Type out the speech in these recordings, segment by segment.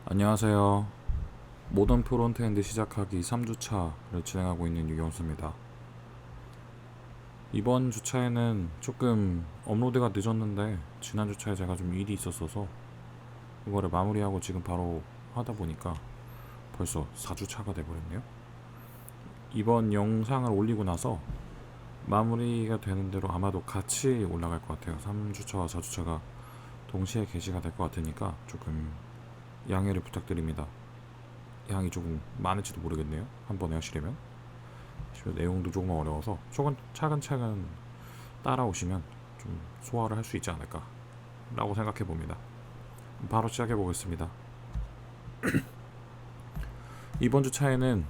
안녕하세요. 모던 프론트엔드 시작하기 3주차를 진행하고 있는 유경수입니다. 이번 주차에는 조금 업로드가 늦었는데 지난 주차에 제가 좀 일이 있었어서 그거를 마무리하고 지금 바로 하다 보니까 벌써 4주차가 돼버렸네요. 이번 영상을 올리고 나서 마무리가 되는 대로 아마도 같이 올라갈 것 같아요. 3주차와 4주차가 동시에 게시가 될 것 같으니까 조금 양해를 부탁드립니다. 양이 조금 많을지도 모르겠네요. 한 번에 하시려면 내용도 조금 어려워서 차근차근 따라오시면 좀 소화를 할 수 있지 않을까 라고 생각해 봅니다. 바로 시작해 보겠습니다. 이번 주차에는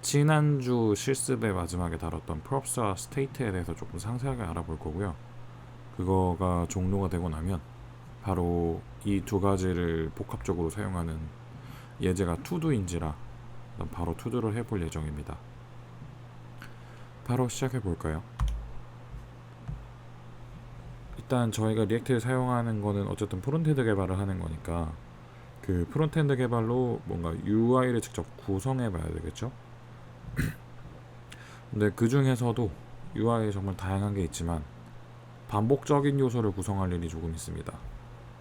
지난주 실습의 마지막에 다뤘던 props와 state에 대해서 조금 상세하게 알아볼 거고요. 그거가 종료가 되고 나면 바로 이 두 가지를 복합적으로 사용하는 예제가 투두인지라 바로 투두를 해볼 예정입니다. 바로 시작해 볼까요? 일단 저희가 리액트를 사용하는 거는 어쨌든 프론트엔드 개발을 하는 거니까 그 프론트엔드 개발로 뭔가 UI를 직접 구성해 봐야 되겠죠? 근데 그 중에서도 UI에 정말 다양한 게 있지만 반복적인 요소를 구성할 일이 조금 있습니다.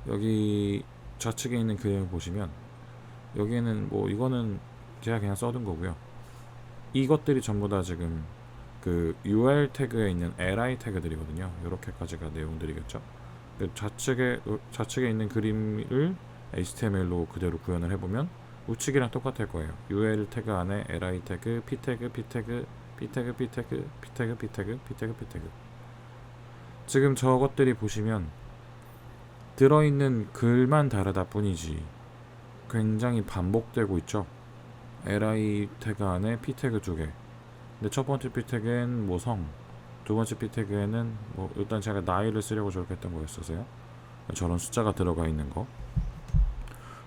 여기 좌측에 있는 그림을 보시면 여기에는 뭐 이거는 제가 그냥 써둔 거고요. 이것들이 전부 다 지금 그 URL 태그에 있는 li 태그들이거든요. 이렇게까지가 내용들이겠죠. 좌측에 있는 그림을 HTML로 그대로 구현을 해보면 우측이랑 똑같을 거예요. URL 태그 안에 li 태그, p 태그, p 태그, p 태그, p 태그, p 태그, p 태그, p 태그, p 태그. 지금 저것들이 보시면 들어있는 글만 다르다 뿐이지 굉장히 반복되고 있죠. li 태그 안에 p 태그 두 개. 근데 첫 번째 p 태그엔 뭐 성, 두 번째 p 태그에는 뭐 일단 제가 나이를 쓰려고 저렇게 했던 거였어서요. 저런 숫자가 들어가 있는 거.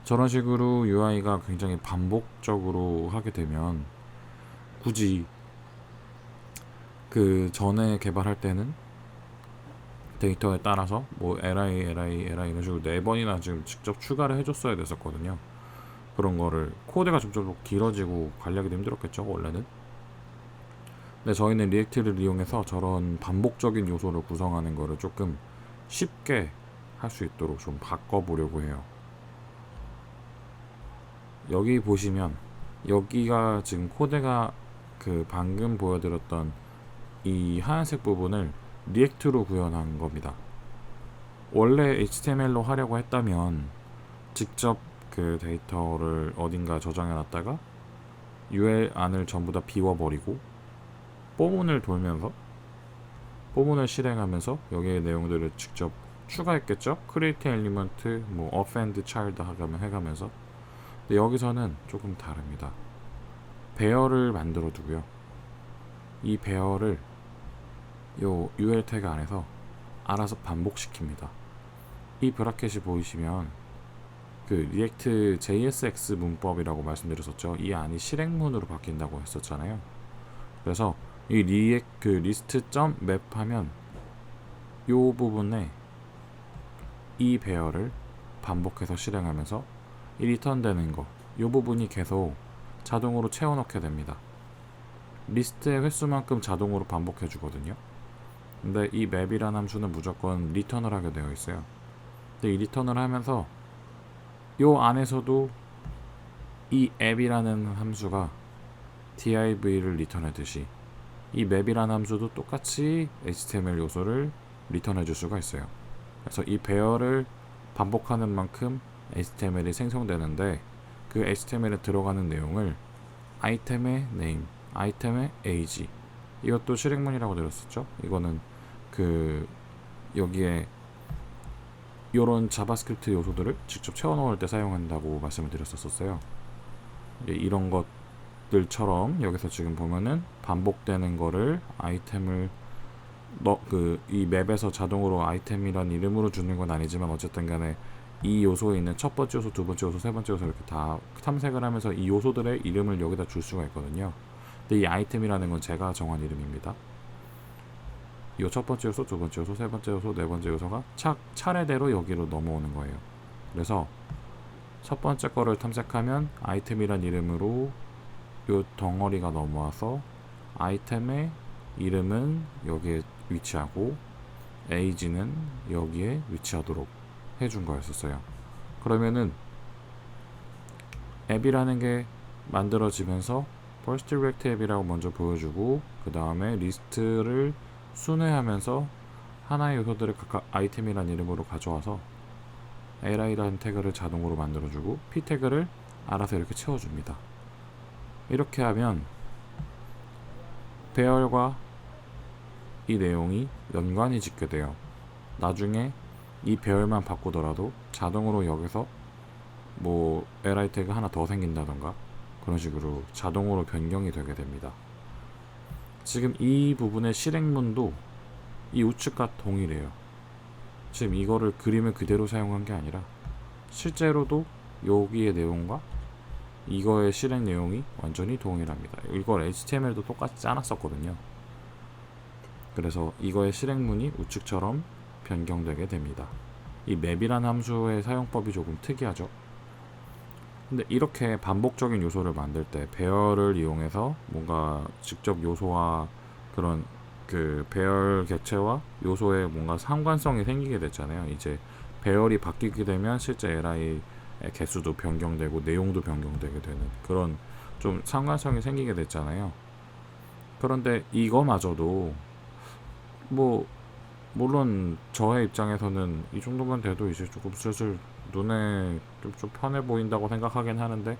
저런 식으로 UI가 굉장히 반복적으로 하게 되면 굳이 그 전에 개발할 때는 데이터에 따라서 뭐 li 이런 식으로 4번이나 지금 직접 추가를 해줬어야 됐었거든요. 그런 거를 코드가 점점 길어지고 관리하기도 힘들었겠죠, 원래는. 근데 저희는 리액트를 이용해서 저런 반복적인 요소를 구성하는 거를 조금 쉽게 할 수 있도록 좀 바꿔보려고 해요. 여기 보시면 여기가 지금 코드가 그 방금 보여드렸던 이 하얀색 부분을 리액트로 구현한 겁니다. 원래 HTML로 하려고 했다면 직접 그 데이터를 어딘가 저장해 놨다가 UL 안을 전부 다 비워버리고 포문을 돌면서 포문을 실행하면서 여기에 내용들을 직접 추가했겠죠. create element, 뭐 append child 해가면서. 근데 여기서는 조금 다릅니다. 배열을 만들어 두고요. 이 배열을 요 UL 태그 안에서 알아서 반복시킵니다. 이 브라켓이 보이시면 그 리액트 JSX 문법이라고 말씀드렸었죠. 이 안이 실행문으로 바뀐다고 했었잖아요. 그래서 이 리스트.map 하면 요 부분에 이 배열을 반복해서 실행하면서 이 리턴 되는 거, 요 부분이 계속 자동으로 채워넣게 됩니다. 리스트의 횟수만큼 자동으로 반복해 주거든요. 근데 이 map이라는 함수는 무조건 리턴을 하게 되어 있어요. 근데 이 리턴을 하면서 요 안에서도 이 app이라는 함수가 div를 리턴하듯이 이 map이라는 함수도 똑같이 HTML 요소를 리턴해 줄 수가 있어요. 그래서 이 배열을 반복하는 만큼 HTML이 생성되는데 그 HTML에 들어가는 내용을 아이템의 name, 아이템의 age, 이것도 실행문이라고 들었었죠. 이거는 그 여기에 이런 자바스크립트 요소들을 직접 채워 넣을 때 사용한다고 말씀을 드렸었어요. 이런 것들처럼 여기서 지금 보면은 반복되는 거를 아이템을 이 맵에서 자동으로 아이템이란 이름으로 주는 건 아니지만 어쨌든 간에 이 요소에 있는 첫 번째 요소, 두 번째 요소, 세 번째 요소 이렇게 다 탐색을 하면서 이 요소들의 이름을 여기다 줄 수가 있거든요. 근데 이 아이템이라는 건 제가 정한 이름입니다. 이 첫 번째 요소, 두 번째 요소, 세 번째 요소, 네 번째 요소가 차례대로 여기로 넘어오는 거예요. 그래서 첫 번째 거를 탐색하면 아이템이란 이름으로 요 덩어리가 넘어와서 아이템의 이름은 여기에 위치하고 에이지는 여기에 위치하도록 해준 거였었어요. 그러면은 앱이라는 게 만들어지면서 First React 앱이라고 먼저 보여주고 그 다음에 리스트를 순회하면서 하나의 요소들을 각각 아이템이란 이름으로 가져와서 li라는 태그를 자동으로 만들어주고 p 태그를 알아서 이렇게 채워줍니다. 이렇게 하면 배열과 이 내용이 연관이 짓게 돼요. 나중에 이 배열만 바꾸더라도 자동으로 여기서 뭐 li 태그 하나 더 생긴다던가 그런 식으로 자동으로 변경이 되게 됩니다. 지금 이 부분의 실행문도 이 우측과 동일해요. 지금 이거를 그림을 그대로 사용한 게 아니라 실제로도 여기의 내용과 이거의 실행 내용이 완전히 동일합니다. 이걸 HTML도 똑같이 짜놨었거든요. 그래서 이거의 실행문이 우측처럼 변경되게 됩니다. 이 맵이라는 함수의 사용법이 조금 특이하죠. 근데 이렇게 반복적인 요소를 만들 때 배열을 이용해서 뭔가 직접 요소와 그런 그 배열 객체와 요소에 뭔가 상관성이 생기게 됐잖아요. 이제 배열이 바뀌게 되면 실제 li의 개수도 변경되고 내용도 변경되게 되는 그런 좀 상관성이 생기게 됐잖아요. 그런데 이거마저도 뭐 물론 저의 입장에서는 이 정도만 돼도 이제 조금 슬슬 눈에 좀 편해 보인다고 생각하긴 하는데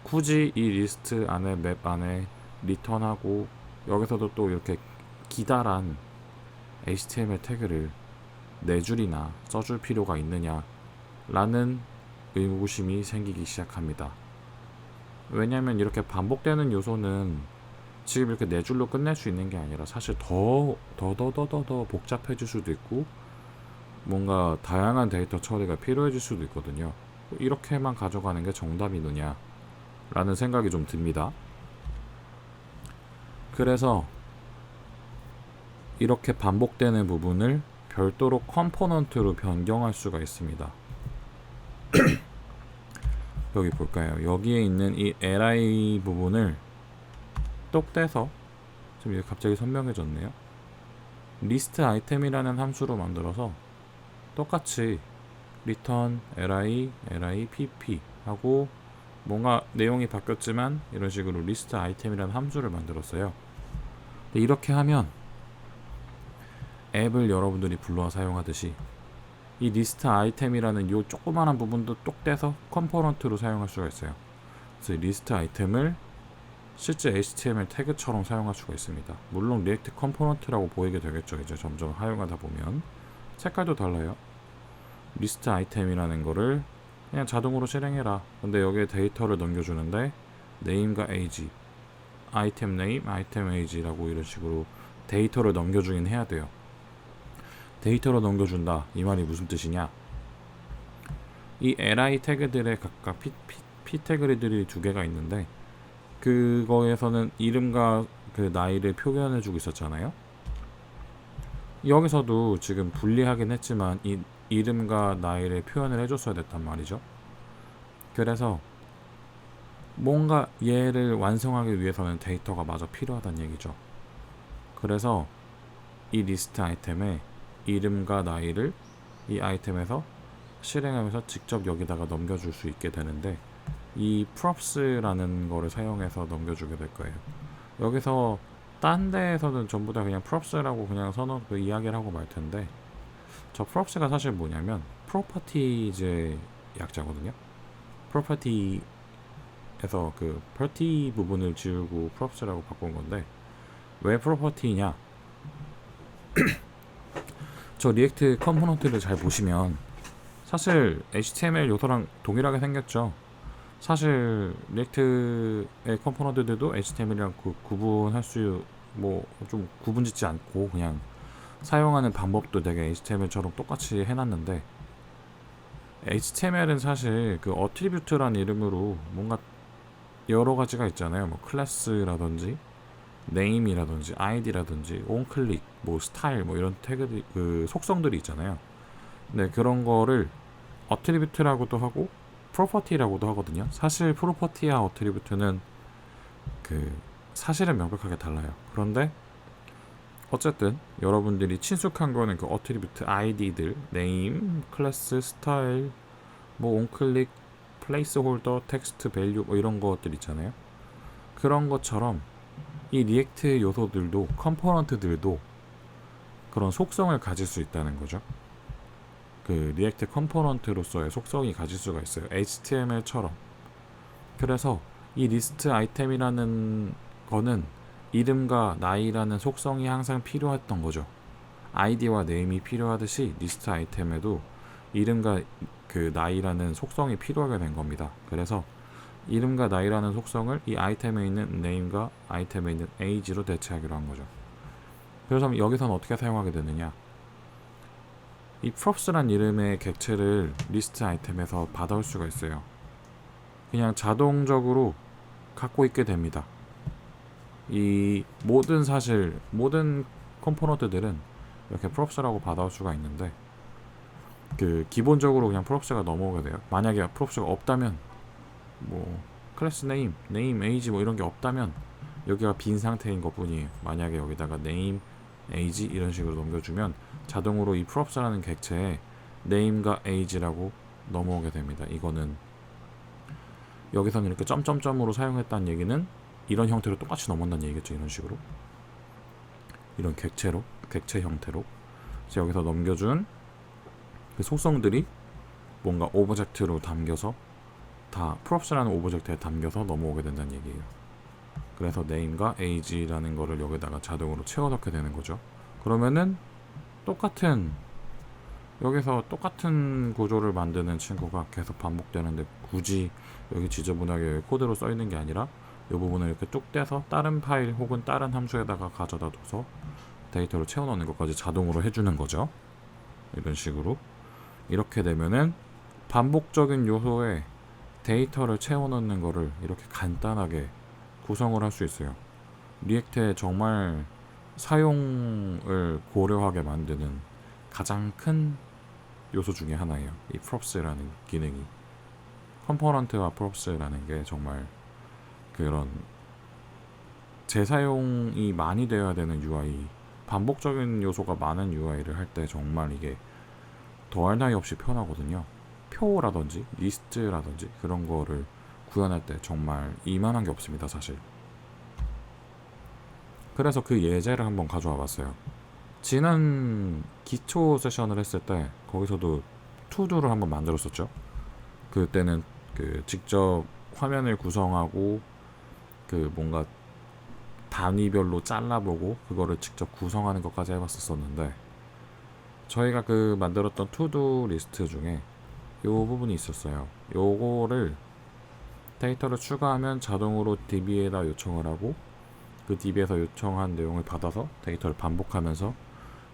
굳이 이 리스트 안에 맵 안에 리턴하고 여기서도 또 이렇게 기다란 HTML 태그를 4줄이나 써줄 필요가 있느냐 라는 의구심이 생기기 시작합니다. 왜냐하면 이렇게 반복되는 요소는 지금 이렇게 4줄로 끝낼 수 있는 게 아니라 사실 더 복잡해질 수도 있고 뭔가 다양한 데이터 처리가 필요해질 수도 있거든요. 이렇게만 가져가는 게 정답이느냐 라는 생각이 좀 듭니다. 그래서 이렇게 반복되는 부분을 별도로 컴포넌트로 변경할 수가 있습니다. 여기 볼까요? 여기에 있는 이 li 부분을 똑 떼서 지금 이게 갑자기 선명해졌네요. 리스트 아이템이라는 함수로 만들어서 똑같이 return li pp 하고 뭔가 내용이 바뀌었지만 이런 식으로 리스트 아이템이라는 함수를 만들었어요. 이렇게 하면 앱을 여러분들이 불러와 사용하듯이 이 리스트 아이템이라는 이 조그마한 부분도 똑 떼서 컴포넌트로 사용할 수가 있어요. 그래서 리스트 아이템을 실제 HTML 태그처럼 사용할 수가 있습니다. 물론 리액트 컴포넌트라고 보이게 되겠죠. 이제 점점 사용하다 보면 색깔도 달라요. 리스트 아이템이라는 거를 그냥 자동으로 실행해라. 근데 여기에 데이터를 넘겨주는데 name과 age, 아이템 name, 아이템 age라고 이런 식으로 데이터를 넘겨주긴 해야 돼요. 데이터로 넘겨준다. 이 말이 무슨 뜻이냐? 이 li 태그들의 각각 p 태그들이 2개가 있는데 그거에서는 이름과 그 나이를 표현해주고 있었잖아요. 여기서도 지금 분리하긴 했지만 이 이름과 나이를 표현을 해줬어야 됐단 말이죠. 그래서 뭔가 얘를 완성하기 위해서는 데이터가 마저 필요하다는 얘기죠. 그래서 이 리스트 아이템에 이름과 나이를 이 아이템에서 실행하면서 직접 여기다가 넘겨줄 수 있게 되는데 이 props라는 거를 사용해서 넘겨주게 될 거예요. 여기서 딴 데에서는 전부 다 그냥 props라고 그냥 그 이야기를 하고 말 텐데 저 props가 사실 뭐냐면 properties의 약자거든요. property에서 그 party 부분을 지우고 props라고 바꾼 건데 왜 property냐? 저 리액트 컴포넌트를 잘 보시면 사실 HTML 요소랑 동일하게 생겼죠. 사실 리액트의 컴포넌트들도 HTML이랑 구분할 수 뭐 좀 구분짓지 않고 그냥 사용하는 방법도 되게 HTML처럼 똑같이 해놨는데 HTML은 사실 그 어트리뷰트라는 이름으로 뭔가 여러 가지가 있잖아요. 뭐 클래스라든지 네임이라든지 아이디라든지 온클릭, 뭐 스타일, 뭐 이런 태그들 그 속성들이 있잖아요. 네, 그런 거를 어트리뷰트라고도 하고 프로퍼티라고도 하거든요. 사실 프로퍼티와 어트리뷰트는 그 사실은 명백하게 달라요. 그런데 어쨌든 여러분들이 친숙한 거는 그 어트리뷰트 아이디들, 네임, 클래스, 스타일, 뭐 온클릭, 플레이스홀더, 텍스트, 밸류 뭐 이런 것들 있잖아요. 그런 것처럼 이 리액트 요소들도 컴포넌트들도 그런 속성을 가질 수 있다는 거죠. 그 리액트 컴포넌트로서의 속성이 가질 수가 있어요. HTML처럼. 그래서 이 리스트 아이템이라는 거는 이름과 나이라는 속성이 항상 필요했던 거죠. 아이디와 네임이 필요하듯이 리스트 아이템에도 이름과 그 나이라는 속성이 필요하게 된 겁니다. 그래서 이름과 나이라는 속성을 이 아이템에 있는 네임과 아이템에 있는 age로 대체하기로 한 거죠. 그래서 여기서는 어떻게 사용하게 되느냐? 이 props란 이름의 객체를 리스트 아이템에서 받아올 수가 있어요. 그냥 자동적으로 갖고 있게 됩니다. 이 모든 컴포넌트들은 이렇게 props라고 받아올 수가 있는데 그 기본적으로 그냥 props가 넘어오게 돼요. 만약에 props가 없다면 뭐 클래스 네임, 에이지 뭐 이런 게 없다면 여기가 빈 상태인 것 뿐이에요. 만약에 여기다가 네임, 에이지 이런 식으로 넘겨주면 자동으로 이 props라는 객체에 네임과 에이지라고 넘어오게 됩니다. 이거는 여기서는 이렇게 점점점으로 사용했다는 얘기는 이런 형태로 똑같이 넘어온다는 얘기겠죠. 이런 식으로 이런 객체 형태로 그래서 여기서 넘겨준 그 속성들이 뭔가 오브젝트로 담겨서 다 props라는 오브젝트에 담겨서 넘어오게 된다는 얘기예요. 그래서 name과 age라는 거를 여기다가 자동으로 채워넣게 되는 거죠. 그러면은 여기서 똑같은 구조를 만드는 친구가 계속 반복되는데 굳이 여기 지저분하게 코드로 써 있는 게 아니라 이 부분을 이렇게 뚝 떼서 다른 파일 혹은 다른 함수에다가 가져다 둬서 데이터로 채워넣는 것까지 자동으로 해주는 거죠. 이런 식으로 이렇게 되면은 반복적인 요소에 데이터를 채워넣는 거를 이렇게 간단하게 구성을 할 수 있어요. 리액트의 정말 사용을 고려하게 만드는 가장 큰 요소 중에 하나예요. 이 props라는 기능이. 컴포넌트와 props라는 게 정말 그런 재사용이 많이 되어야 되는 UI, 반복적인 요소가 많은 UI를 할 때 정말 이게 더할 나위 없이 편하거든요. 표라든지 리스트라든지 그런 거를 구현할 때 정말 이만한 게 없습니다, 사실. 그래서 그 예제를 한번 가져와 봤어요. 지난 기초 세션을 했을 때 거기서도 투두를 한번 만들었었죠. 그때는 그 직접 화면을 구성하고 그 뭔가 단위별로 잘라보고 그거를 직접 구성하는 것까지 해봤었는데 저희가 그 만들었던 투두 리스트 중에 요 부분이 있었어요. 요거를 데이터를 추가하면 자동으로 DB에다 요청을 하고 그 DB에서 요청한 내용을 받아서 데이터를 반복하면서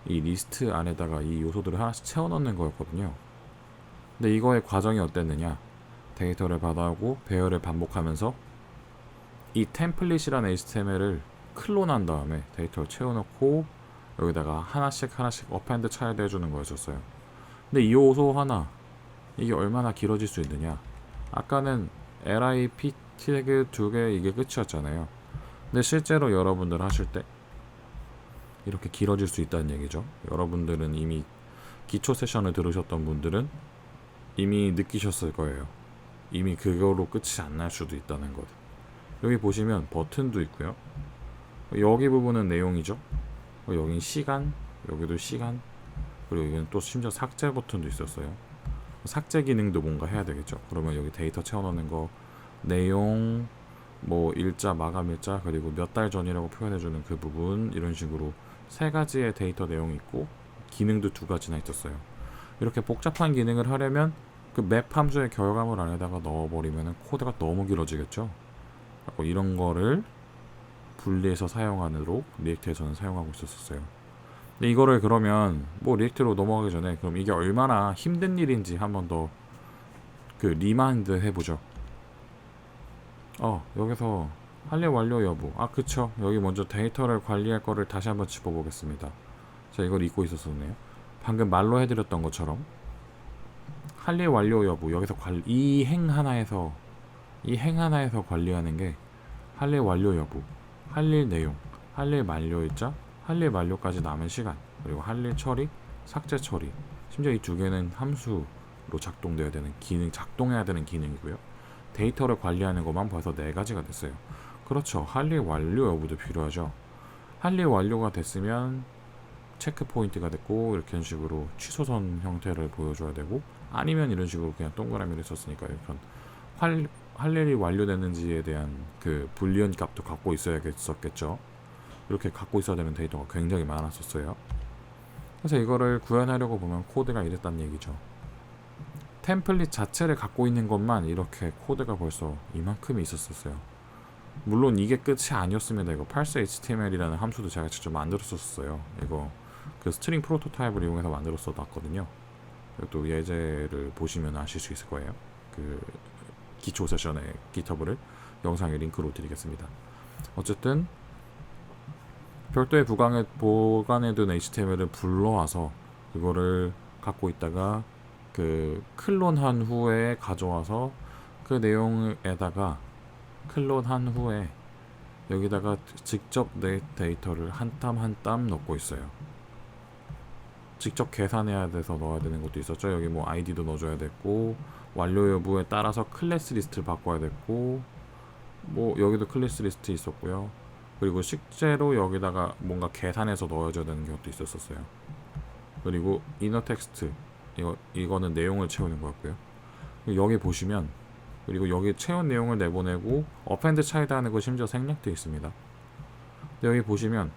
이 리스트 안에다가 이 요소들을 하나씩 채워넣는 거였거든요. 근데 이거의 과정이 어땠느냐? 데이터를 받아오고 배열을 반복하면서 이 템플릿이라는 HTML을 클론한 다음에 데이터를 채워넣고 여기다가 하나씩 어펜드 차일드 해주는 거였었어요. 근데 이 요소 하나 이게 얼마나 길어질 수 있느냐? 아까는 LIP 태그 2개 이게 끝이었잖아요. 근데 실제로 여러분들 하실 때 이렇게 길어질 수 있다는 얘기죠. 여러분들은 이미 기초 세션을 들으셨던 분들은 이미 느끼셨을 거예요. 이미 그거로 끝이 안 날 수도 있다는 것. 여기 보시면 버튼도 있고요. 여기 부분은 내용이죠. 여긴 시간, 여기도 시간, 그리고 여기는 또 심지어 삭제 버튼도 있었어요. 삭제 기능도 뭔가 해야 되겠죠. 그러면 여기 데이터 채워넣는 거, 내용, 뭐 일자, 마감 일자, 그리고 몇 달 전이라고 표현해주는 그 부분, 이런 식으로 세 가지의 데이터 내용이 있고 기능도 두 가지나 있었어요. 이렇게 복잡한 기능을 하려면 그 맵 함수의 결과물 안에다가 넣어버리면 코드가 너무 길어지겠죠. 이런 거를 분리해서 사용하도록 리액트에서는 사용하고 있었어요. 근데 이거를 그러면 뭐 리액트로 넘어가기 전에 그럼 이게 얼마나 힘든 일인지 한번 더 그 리마인드 해보죠. 여기서 할래 완료 여부. 그쵸. 여기 먼저 데이터를 관리할 거를 다시 한번 짚어보겠습니다. 자, 이걸 잊고 있었었네요. 방금 말로 해드렸던 것처럼 할 일 완료 여부 여기서 이 행 하나에서 관리하는 게 할 일 완료 여부, 할 일 내용, 할 일 만료일자, 할 일 만료까지 남은 시간, 그리고 할 일 처리, 삭제 처리. 심지어 이 두 개는 함수로 작동해야 되는 기능이고요. 데이터를 관리하는 것만 벌써 네 가지가 됐어요. 그렇죠. 할 일 완료 여부도 필요하죠. 할 일 완료가 됐으면 체크 포인트가 됐고 이렇게 식으로 취소선 형태를 보여줘야 되고, 아니면 이런 식으로 그냥 동그라미를 썼으니까 이런 할 일이 완료됐는지에 대한 그 불리언 값도 갖고 있어야겠었겠죠. 이렇게 갖고 있어야 되는 데이터가 굉장히 많았었어요. 그래서 이거를 구현하려고 보면 코드가 이랬단 얘기죠. 템플릿 자체를 갖고 있는 것만 이렇게 코드가 벌써 이만큼이 있었어요. 물론 이게 끝이 아니었습니다. 이거 parse HTML이라는 함수도 제가 직접 만들었었어요. 이거 그 스트링 프로토타입을 이용해서 만들었어 놨거든요. 또 예제를 보시면 아실 수 있을 거예요. 그 기초 세션의 GitHub를 영상에 링크로 드리겠습니다. 어쨌든 별도의 보관해둔 HTML을 불러와서 그거를 갖고 있다가 그 클론한 후에 가져와서 그 내용에다가 클론한 후에 여기다가 직접 내 데이터를 한 땀 한 땀 넣고 있어요. 직접 계산해야 돼서 넣어야 되는 것도 있었죠. 여기 뭐 아이디도 넣어줘야 됐고, 완료 여부에 따라서 클래스 리스트를 바꿔야 됐고, 뭐 여기도 클래스 리스트 있었고요. 그리고 실제로 여기다가 뭔가 계산해서 넣어줘야 되는 것도 있었어요. 그리고 이너 텍스트, 이거는 내용을 채우는 거였고요. 여기 보시면, 그리고 여기 채운 내용을 내보내고 어펜드 차이드 하는 거 심지어 생략되어 있습니다. 근데 여기 보시면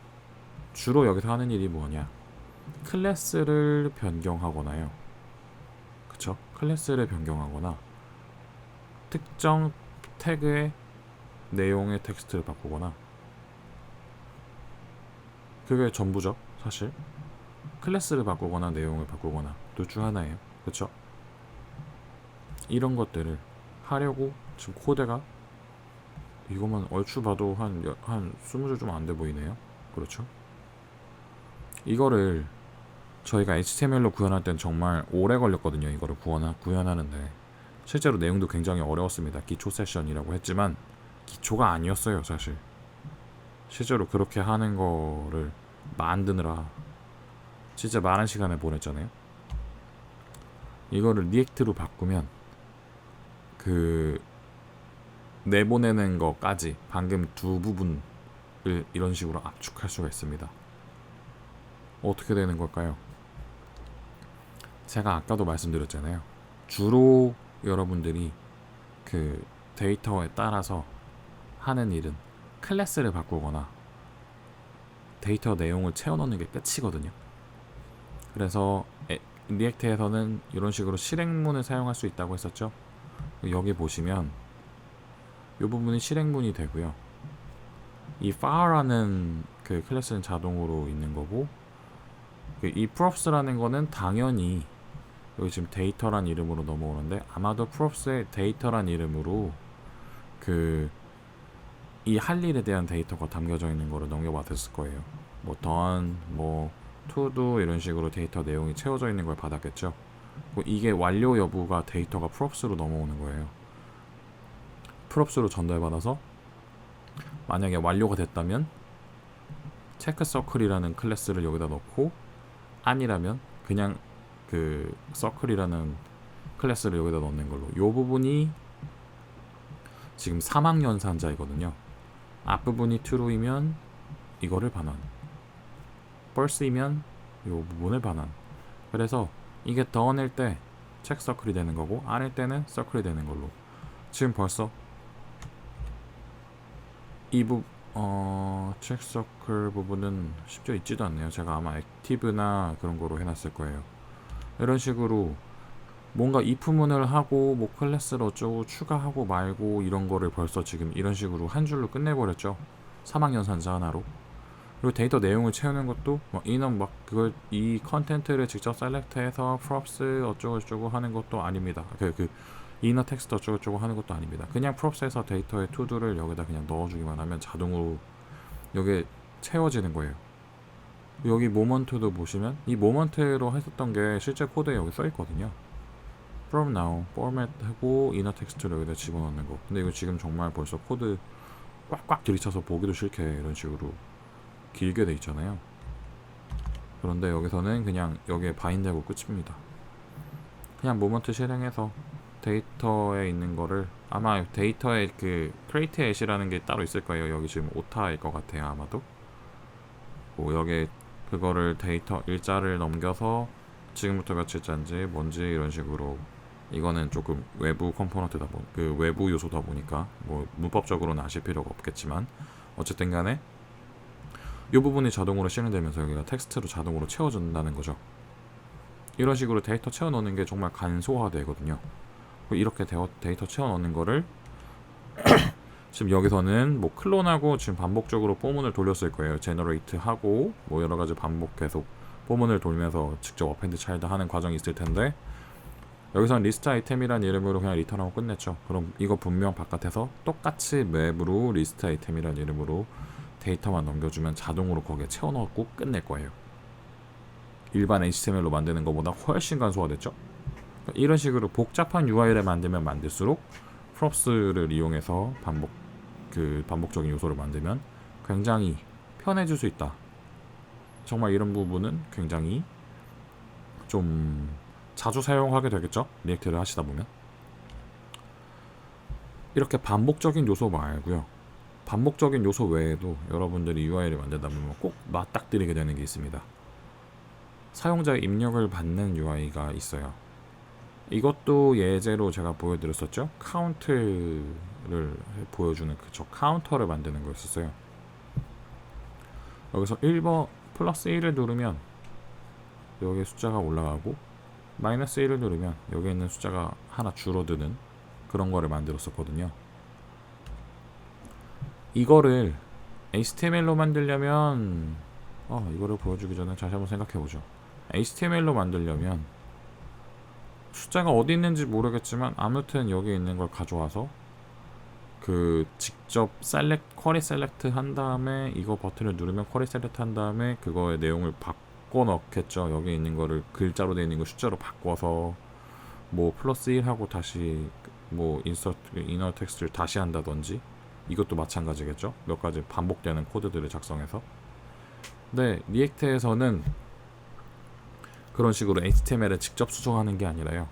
주로 여기서 하는 일이 뭐냐, 클래스를 변경하거나요. 그쵸? 클래스를 변경하거나 특정 태그의 내용의 텍스트를 바꾸거나, 그게 전부죠. 사실 클래스를 바꾸거나 내용을 바꾸거나 둘 중 하나예요. 그쵸? 이런 것들을 하려고 지금 코드가, 이것만 얼추 봐도 한 20줄 좀 안 돼 보이네요. 그렇죠? 이거를 저희가 HTML로 구현할 땐 정말 오래 걸렸거든요. 이거를 구현하는데 실제로 내용도 굉장히 어려웠습니다. 기초 세션이라고 했지만 기초가 아니었어요. 사실 실제로 그렇게 하는 거를 만드느라 진짜 많은 시간을 보냈잖아요. 이거를 리액트로 바꾸면 그 내보내는 것까지 방금 두 부분을 이런 식으로 압축할 수가 있습니다. 어떻게 되는 걸까요? 제가 아까도 말씀드렸잖아요. 주로 여러분들이 그 데이터에 따라서 하는 일은 클래스를 바꾸거나 데이터 내용을 채워넣는 게 끝이거든요. 그래서 리액트에서는 이런 식으로 실행문을 사용할 수 있다고 했었죠. 여기 보시면 이 부분이 실행문이 되고요. 이 far라는 그 클래스는 자동으로 있는 거고, 이 props라는 거는 당연히 여기 지금 데이터란 이름으로 넘어오는데, 아마도 props의 데이터란 이름으로 그 이 할 일에 대한 데이터가 담겨져 있는 거를 넘겨받았을 거예요. 뭐 done, 뭐 to do 이런 식으로 데이터 내용이 채워져 있는 걸 받았겠죠. 이게 완료 여부가 데이터가 props로 넘어오는 거예요. props로 전달받아서 만약에 완료가 됐다면 체크 서클이라는 클래스를 여기다 넣고, 아니라면 그냥 그 서클이라는 클래스를 여기다 넣는 걸로. 이 부분이 지금 사망연산자이거든요. 앞부분이 true이면 이거를 반환, false이면 이 부분을 반환. 그래서 이게 done일 때 체크 서클이 되는 거고, 아닐 때는 서클이 되는 걸로. 지금 벌써 이 체크 서클 부분은 심지어 있지도 않네요. 제가 아마 액티브나 그런 거로 해놨을 거예요. 이런 식으로 뭔가 if문을 하고 뭐 클래스를 어쩌고 추가하고 말고 이런 거를 벌써 지금 이런 식으로 한 줄로 끝내버렸죠. 사망연산자 하나로. 그리고 데이터 내용을 채우는 것도 뭐 인원 막 그걸 이 컨텐트를 직접 셀렉트해서 props 어쩌고 저쩌고 하는 것도 아닙니다. 그 이너 텍스트 어쩌고 저쩌고 하는 것도 아닙니다. 그냥 props에서 데이터의 to도를 여기다 그냥 넣어주기만 하면 자동으로 여기에 채워지는 거예요. 여기 모먼트도 보시면 이 모먼트로 했었던 게 실제 코드에 여기 써 있거든요. from now format 하고 inner 텍스트를 여기다 집어넣는 거. 근데 이거 지금 정말 벌써 코드 꽉꽉 들이쳐서 보기도 싫게 이런 식으로 길게 돼 있잖아요. 그런데 여기서는 그냥 여기에 바인드하고 끝입니다. 그냥 모먼트 실행해서 데이터에 있는 거를 아마 데이터에 그 create as이라는 게 따로 있을 거예요. 여기 지금 오타일 것 같아요. 아마도 여기에 그거를 데이터 일자를 넘겨서 지금부터 며칠자인지 뭔지 이런 식으로 이거는 조금 외부 컴포넌트다 그 외부 요소다 보니까 뭐 문법적으로는 아실 필요가 없겠지만 어쨌든 간에 이 부분이 자동으로 실행되면서 여기가 텍스트로 자동으로 채워준다는 거죠. 이런 식으로 데이터 채워넣는 게 정말 간소화되거든요. 이렇게 데이터 채워넣는 거를 지금 여기서는 뭐 클론하고 지금 반복적으로 포문을 돌렸을 거예요. 제너레이트 하고 뭐 여러 가지 반복 계속 포문을 돌면서 직접 어펜드 차일드 하는 과정이 있을 텐데 여기서는 리스트 아이템이라는 이름으로 그냥 리턴하고 끝냈죠. 그럼 이거 분명 바깥에서 똑같이 맵으로 리스트 아이템이라는 이름으로 데이터만 넘겨주면 자동으로 거기에 채워넣고 끝낼 거예요. 일반 HTML로 만드는 것보다 훨씬 간소화됐죠. 이런 식으로 복잡한 UI를 만들면 만들수록 프롭스를 이용해서 반복적인 요소를 만들면 굉장히 편해질 수 있다. 정말 이런 부분은 굉장히 좀 자주 사용하게 되겠죠. 리액트를 하시다 보면 이렇게 반복적인 요소 말고요. 반복적인 요소 외에도 여러분들이 UI를 만들다 보면 꼭 맞닥뜨리게 되는 게 있습니다. 사용자의 입력을 받는 UI가 있어요. 이것도 예제로 제가 보여드렸었죠. 카운트를 보여주는 그저 카운터를 만드는 거였었어요. 여기서 1번 플러스 1을 누르면 여기 숫자가 올라가고 마이너스 1을 누르면 여기 있는 숫자가 하나 줄어드는 그런 거를 만들었었거든요. 이거를 HTML로 만들려면 이거를 보여주기 전에 다시 한번 생각해보죠. HTML로 만들려면 숫자가 어디 있는지 모르겠지만 아무튼 여기 있는 걸 가져와서 그 직접 쿼리 셀렉트 한 다음에 이거 버튼을 누르면 쿼리 셀렉트 한 다음에 그거의 내용을 바꿔 넣겠죠. 여기 있는 거를 글자로 되어 있는 거 숫자로 바꿔서 뭐 플러스 1 하고 다시 뭐 인서트 이너 텍스트를 다시 한다든지 이것도 마찬가지겠죠. 몇 가지 반복되는 코드들을 작성해서. 근데 리액트에서는 그런 식으로 HTML을 직접 수정하는 게 아니라요.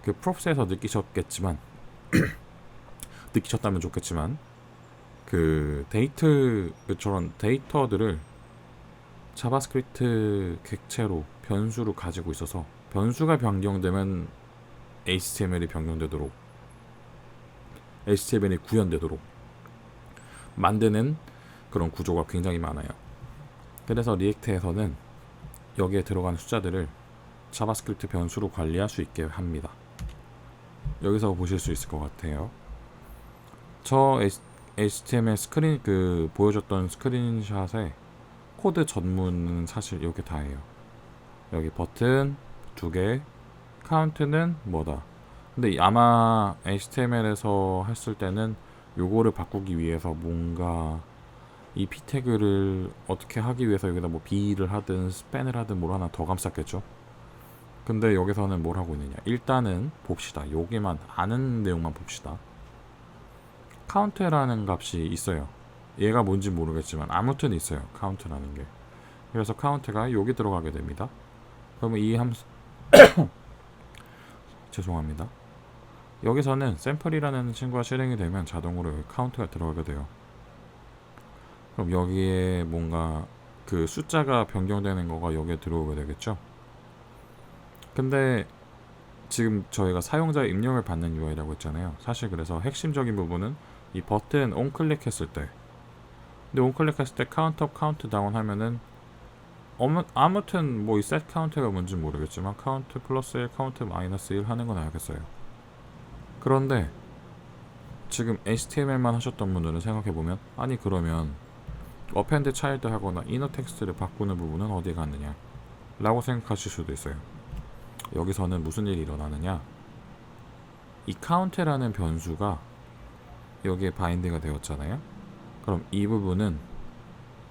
그 프롭스에서 느끼셨다면 좋겠지만 그 저런 데이터들을 자바스크립트 객체로 변수로 가지고 있어서 변수가 변경되면 HTML이 변경되도록 HTML이 구현되도록 만드는 그런 구조가 굉장히 많아요. 그래서 리액트에서는 여기에 들어가는 숫자들을 자바스크립트 변수로 관리할 수 있게 합니다. 여기서 보실 수 있을 것 같아요. 저 HTML 스크린 보여줬던 스크린샷에 코드 전문은 사실 이렇게 다예요. 여기 버튼 2개, 카운트는 뭐다. 근데 아마 HTML에서 했을 때는 요거를 바꾸기 위해서 뭔가 이 p 태그를 어떻게 하기 위해서 여기다 뭐 b를 하든 스팬을 하든 뭘 하나 더 감쌌겠죠. 근데 여기서는 뭘 하고 있느냐. 일단은 봅시다. 여기만 아는 내용만 봅시다. 카운트라는 값이 있어요. 얘가 뭔지 모르겠지만 아무튼 있어요. 카운트라는 게. 그래서 카운트가 여기 들어가게 됩니다. 그러면 이 함수 죄송합니다. 여기서는 샘플이라는 친구가 실행이 되면 자동으로 여기 카운트가 들어가게 돼요. 그럼 여기에 뭔가 그 숫자가 변경되는 거가 여기에 들어오게 되겠죠. 근데 지금 저희가 사용자의 입력을 받는 UI라고 했잖아요. 사실 그래서 핵심적인 부분은 이 버튼 온클릭 했을 때, 근데 온클릭 했을 때 카운트업 카운트 다운 하면은 아무튼 뭐 이 set 카운트가 뭔지 모르겠지만 카운트 플러스 1 카운트 마이너스 1 하는 건 알겠어요. 그런데 지금 HTML만 하셨던 분들은 생각해보면 아니 그러면 어펜드 차일드 하거나 이너 텍스트를 바꾸는 부분은 어디 갔느냐 라고 생각하실 수도 있어요. 여기서는 무슨 일이 일어나느냐, 이 카운트라는 변수가 여기에 바인드가 되었잖아요. 그럼 이 부분은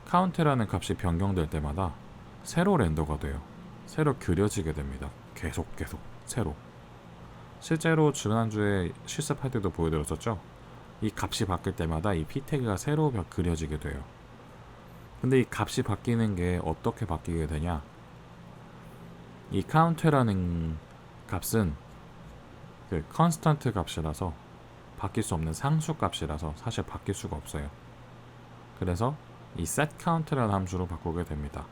카운트라는 값이 변경될 때마다 새로 렌더가 돼요. 새로 그려지게 됩니다. 계속 새로. 실제로 지난주에 실습할 때도 보여드렸었죠. 이 값이 바뀔 때마다 이 p 태그가 새로 그려지게 돼요. 근데 이 값이 바뀌는 게 어떻게 바뀌게 되냐? 이 count라는 값은 그 컨스턴트 값이라서 바뀔 수 없는 상수 값이라서 사실 바뀔 수가 없어요. 그래서 이 setCount라는 함수로 바꾸게 됩니다.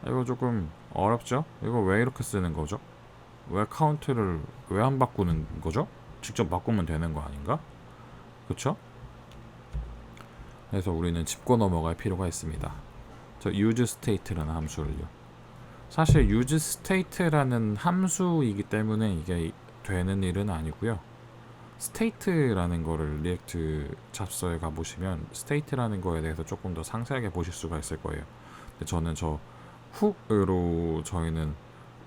이거 조금 어렵죠? 이거 왜 이렇게 쓰는 거죠? 왜 count를 왜 안 바꾸는 거죠? 직접 바꾸면 되는 거 아닌가? 그쵸? 그래서 우리는 짚고 넘어갈 필요가 있습니다. 저 useState라는 함수를요. 사실 useState라는 함수이기 때문에 이게 되는 일은 아니고요. state라는 거를 리액트 잡서에 가보시면 state라는 거에 대해서 조금 더 상세하게 보실 수가 있을 거예요. 근데 저는 저 훅으로 저희는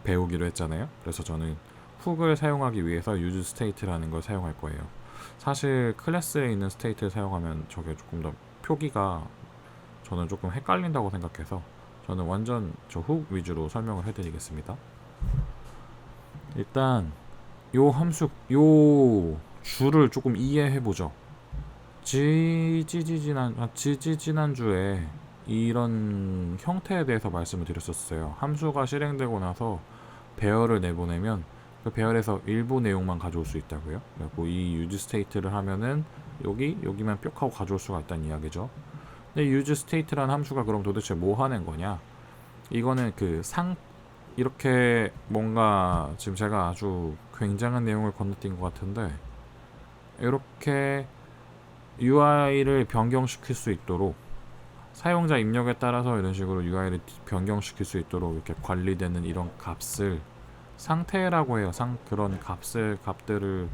배우기로 했잖아요. 그래서 저는 훅을 사용하기 위해서 useState라는 걸 사용할 거예요. 사실 클래스에 있는 state를 사용하면 저게 조금 더 표기가 저는 조금 헷갈린다고 생각해서 저는 완전 저 훅 위주로 설명을 해드리겠습니다. 일단 요 함수 요 줄을 조금 이해해보죠. 지지지난주에 이런 형태에 대해서 말씀을 드렸었어요. 함수가 실행되고 나서 배열을 내보내면 그 배열에서 일부 내용만 가져올 수 있다고요. 그리고 이 useState를 하면은 여기만 뿅 하고 가져올 수가 있다는 이야기죠. 근데 useState라는 함수가 그럼 도대체 뭐 하는 거냐? 이거는 이렇게 뭔가 지금 제가 아주 굉장한 내용을 건너뛴 것 같은데 이렇게 UI를 변경시킬 수 있도록 사용자 입력에 따라서 이런 식으로 UI를 변경시킬 수 있도록 이렇게 관리되는 이런 값을 상태라고 해요. 그런 값들을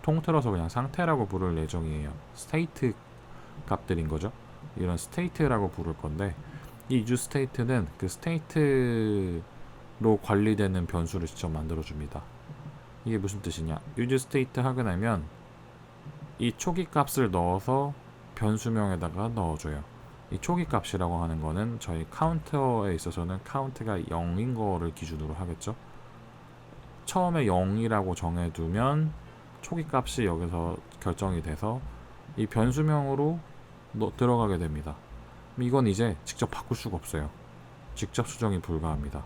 통틀어서 그냥 상태라고 부를 예정이에요. 스테이트 값들인 거죠. 이런 스테이트라고 부를 건데 이 useState는 그 스테이트로 관리되는 변수를 직접 만들어줍니다. 이게 무슨 뜻이냐? useState 하게 되면 이 초기 값을 넣어서 변수명에다가 넣어줘요. 이 초기 값이라고 하는 거는 저희 카운터에 있어서는 카운트가 0인 거를 기준으로 하겠죠. 처음에 0이라고 정해두면 초기 값이 여기서 결정이 돼서 이 변수명으로 들어가게 됩니다. 이건 이제 직접 바꿀 수가 없어요. 직접 수정이 불가합니다.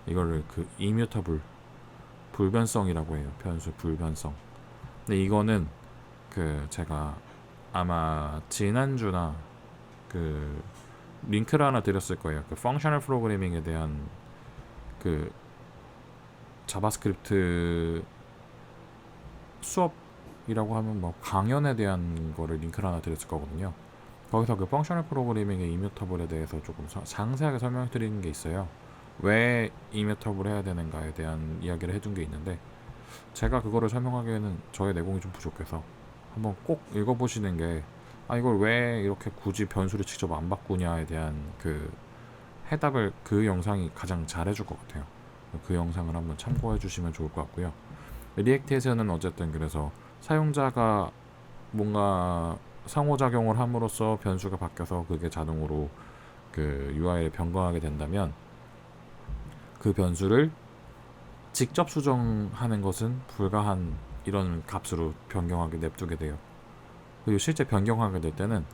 이거를 그 immutable 불변성이라고 해요. 변수 불변성. 근데 이거는 제가 아마 지난주나 링크를 하나 드렸을 거예요. 펑셔널 프로그래밍에 대한 자바스크립트 수업이라고 하면 뭐 강연에 대한 거를 링크를 하나 드렸을 거거든요. 거기서 펑셔널 프로그래밍의 이뮤터블에 대해서 조금 상세하게 설명해 드리는 게 있어요. 왜 이뮤터블 해야 되는가에 대한 이야기를 해둔 게 있는데 제가 그거를 설명하기에는 저의 내공이 좀 부족해서 한번 꼭 읽어보시는 게 이걸 왜 이렇게 굳이 변수를 직접 안 바꾸냐에 대한 해답을 그 영상이 가장 잘 해줄 것 같아요. 그 영상을 한번 참고해 주시면 좋을 것 같고요. 리액트에서는 어쨌든 그래서 사용자가 뭔가 상호작용을 함으로써 변수가 바뀌어서 그게 자동으로 UI를 변경하게 된다면 그 변수를 직접 수정하는 것은 불가한 이런 값으로 변경하게 냅두게 돼요. 그리고 실제 변경하게 될 때는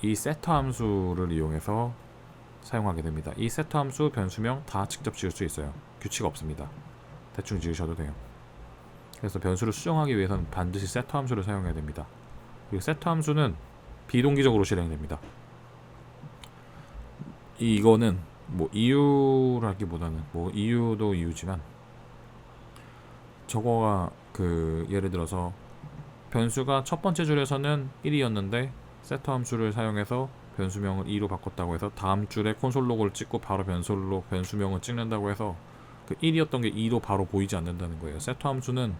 이 세터 함수를 이용해서 사용하게 됩니다. 이 세터 함수, 변수명 다 직접 지을 수 있어요. 규칙 없습니다. 대충 지으셔도 돼요. 그래서 변수를 수정하기 위해서는 반드시 세터 함수를 사용해야 됩니다. 그리고 세터 함수는 비동기적으로 실행됩니다. 이거는 뭐 이유라기보다는 뭐 이유도 이유지만 저거가 예를 들어서 변수가 첫 번째 줄에서는 1이었는데 세터 함수를 사용해서 변수명을 2로 바꿨다고 해서 다음 줄에 콘솔 로그를 찍고 바로 변수명을 찍는다고 해서 1이었던 게 2로 바로 보이지 않는다는 거예요. 세터 함수는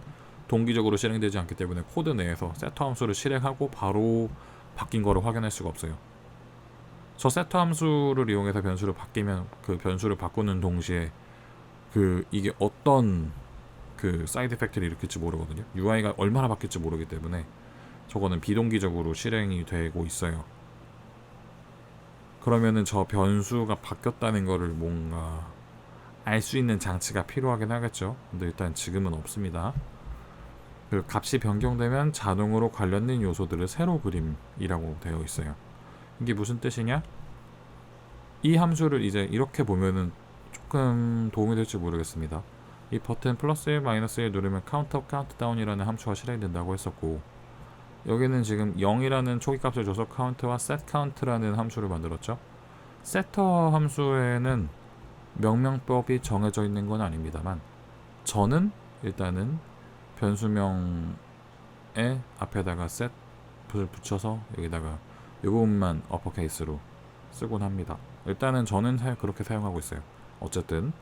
동기적으로 실행되지 않기 때문에 코드 내에서 세터 함수를 실행하고 바로 바뀐 거를 확인할 수가 없어요. 저 세터 함수를 이용해서 변수를 바뀌면 변수를 바꾸는 동시에 이게 어떤 사이드 이펙트를 일으킬지 모르거든요. UI가 얼마나 바뀔지 모르기 때문에 저거는 비동기적으로 실행이 되고 있어요. 그러면은 저 변수가 바뀌었다는 거를 뭔가 알 수 있는 장치가 필요하긴 하겠죠. 근데 일단 지금은 없습니다. 그 값이 변경되면 자동으로 관련된 요소들을 새로 그림이라고 되어 있어요. 이게 무슨 뜻이냐? 이 함수를 이제 이렇게 보면은 조금 도움이 될지 모르겠습니다. 이 버튼 플러스 1, 마이너스 1 누르면 카운트업, 카운트다운이라는 함수가 실행된다고 했었고, 여기는 지금 0이라는 초기값을 줘서 카운트와 setCount라는 함수를 만들었죠. setter 함수에는 명명법이 정해져 있는 건 아닙니다만, 저는 일단은 변수명의 앞에다가 set을 붙여서 여기다가 이 부분만 어퍼케이스로 쓰곤 합니다. 일단은 저는 그렇게 사용하고 있어요. 어쨌든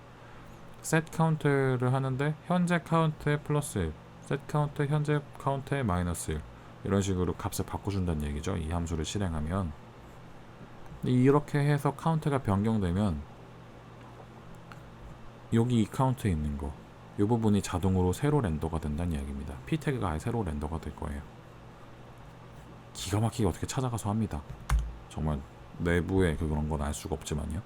set count를 하는데 현재 카운트에 플러스 1, set count 현재 카운트에 마이너스 1 이런 식으로 값을 바꿔준다는 얘기죠. 이 함수를 실행하면 이렇게 해서 카운트가 변경되면 여기 이 카운트에 있는 거 이 부분이 자동으로 새로 렌더가 된다는 이야기입니다. p 태그가 아예 새로 렌더가 될 거예요. 기가 막히게 어떻게 찾아가서 합니다. 정말 내부에 그런 건 알 수가 없지만요.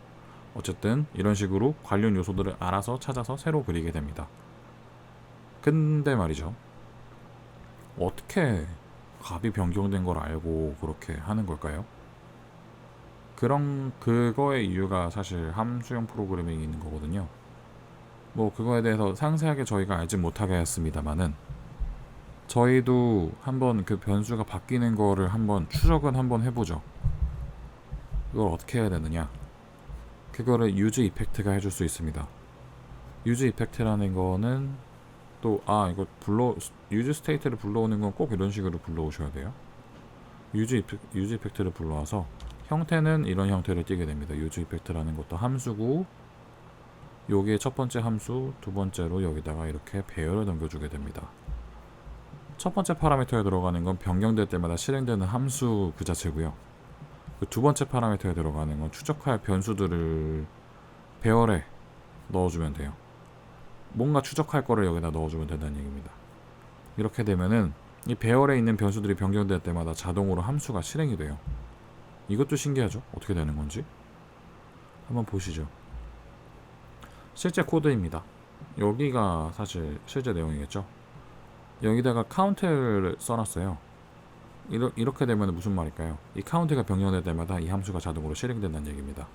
어쨌든 이런 식으로 관련 요소들을 알아서 찾아서 새로 그리게 됩니다. 근데 말이죠, 어떻게 값이 변경된 걸 알고 그렇게 하는 걸까요? 그거의 이유가 사실 함수형 프로그래밍이 있는 거거든요. 뭐 그거에 대해서 상세하게 저희가 알지 못하게 했습니다만은, 저희도 한번 그 변수가 바뀌는 거를 한번 추적은 한번 해보죠. 이걸 어떻게 해야 되느냐? 그거를 유즈 이펙트가 해줄 수 있습니다. 유즈 이펙트라는 거는 또 이거 유즈 스테이트를 불러오는 건 꼭 이런 식으로 불러오셔야 돼요. 유즈 이펙트를 불러와서 형태는 이런 형태를 띄게 됩니다. 유즈 이펙트라는 것도 함수고, 여기에 첫 번째 함수, 두 번째로 여기다가 이렇게 배열을 넘겨주게 됩니다. 첫 번째 파라미터에 들어가는 건 변경될 때마다 실행되는 함수 그 자체고요. 그 두 번째 파라미터에 들어가는 건 추적할 변수들을 배열에 넣어주면 돼요. 뭔가 추적할 거를 여기다 넣어주면 된다는 얘기입니다. 이렇게 되면은 이 배열에 있는 변수들이 변경될 때마다 자동으로 함수가 실행이 돼요. 이것도 신기하죠? 어떻게 되는 건지 한번 보시죠. 실제 코드입니다. 여기가 사실 실제 내용이겠죠. 여기다가 카운트를 써놨어요. 이렇게 되면 무슨 말일까요? 이 카운트가 변경될 때마다 이 함수가 자동으로 실행된다는 얘기입니다.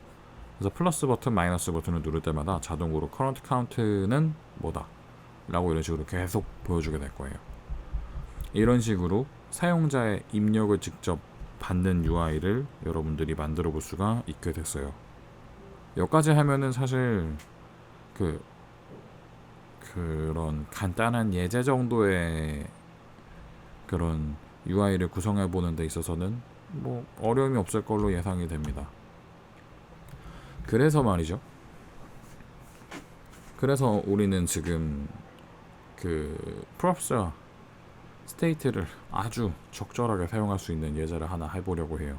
그래서 플러스 버튼, 마이너스 버튼을 누를 때마다 자동으로 current count는 뭐다 라고 이런 식으로 계속 보여주게 될 거예요. 이런 식으로 사용자의 입력을 직접 받는 UI를 여러분들이 만들어 볼 수가 있게 됐어요. 여기까지 하면은 사실 그런 간단한 예제 정도의 그런 UI를 구성해 보는 데 있어서는 뭐 어려움이 없을 걸로 예상이 됩니다. 그래서 말이죠. 그래서 우리는 지금 그 프롭스 스테이트를 아주 적절하게 사용할 수 있는 예제를 하나 해보려고 해요.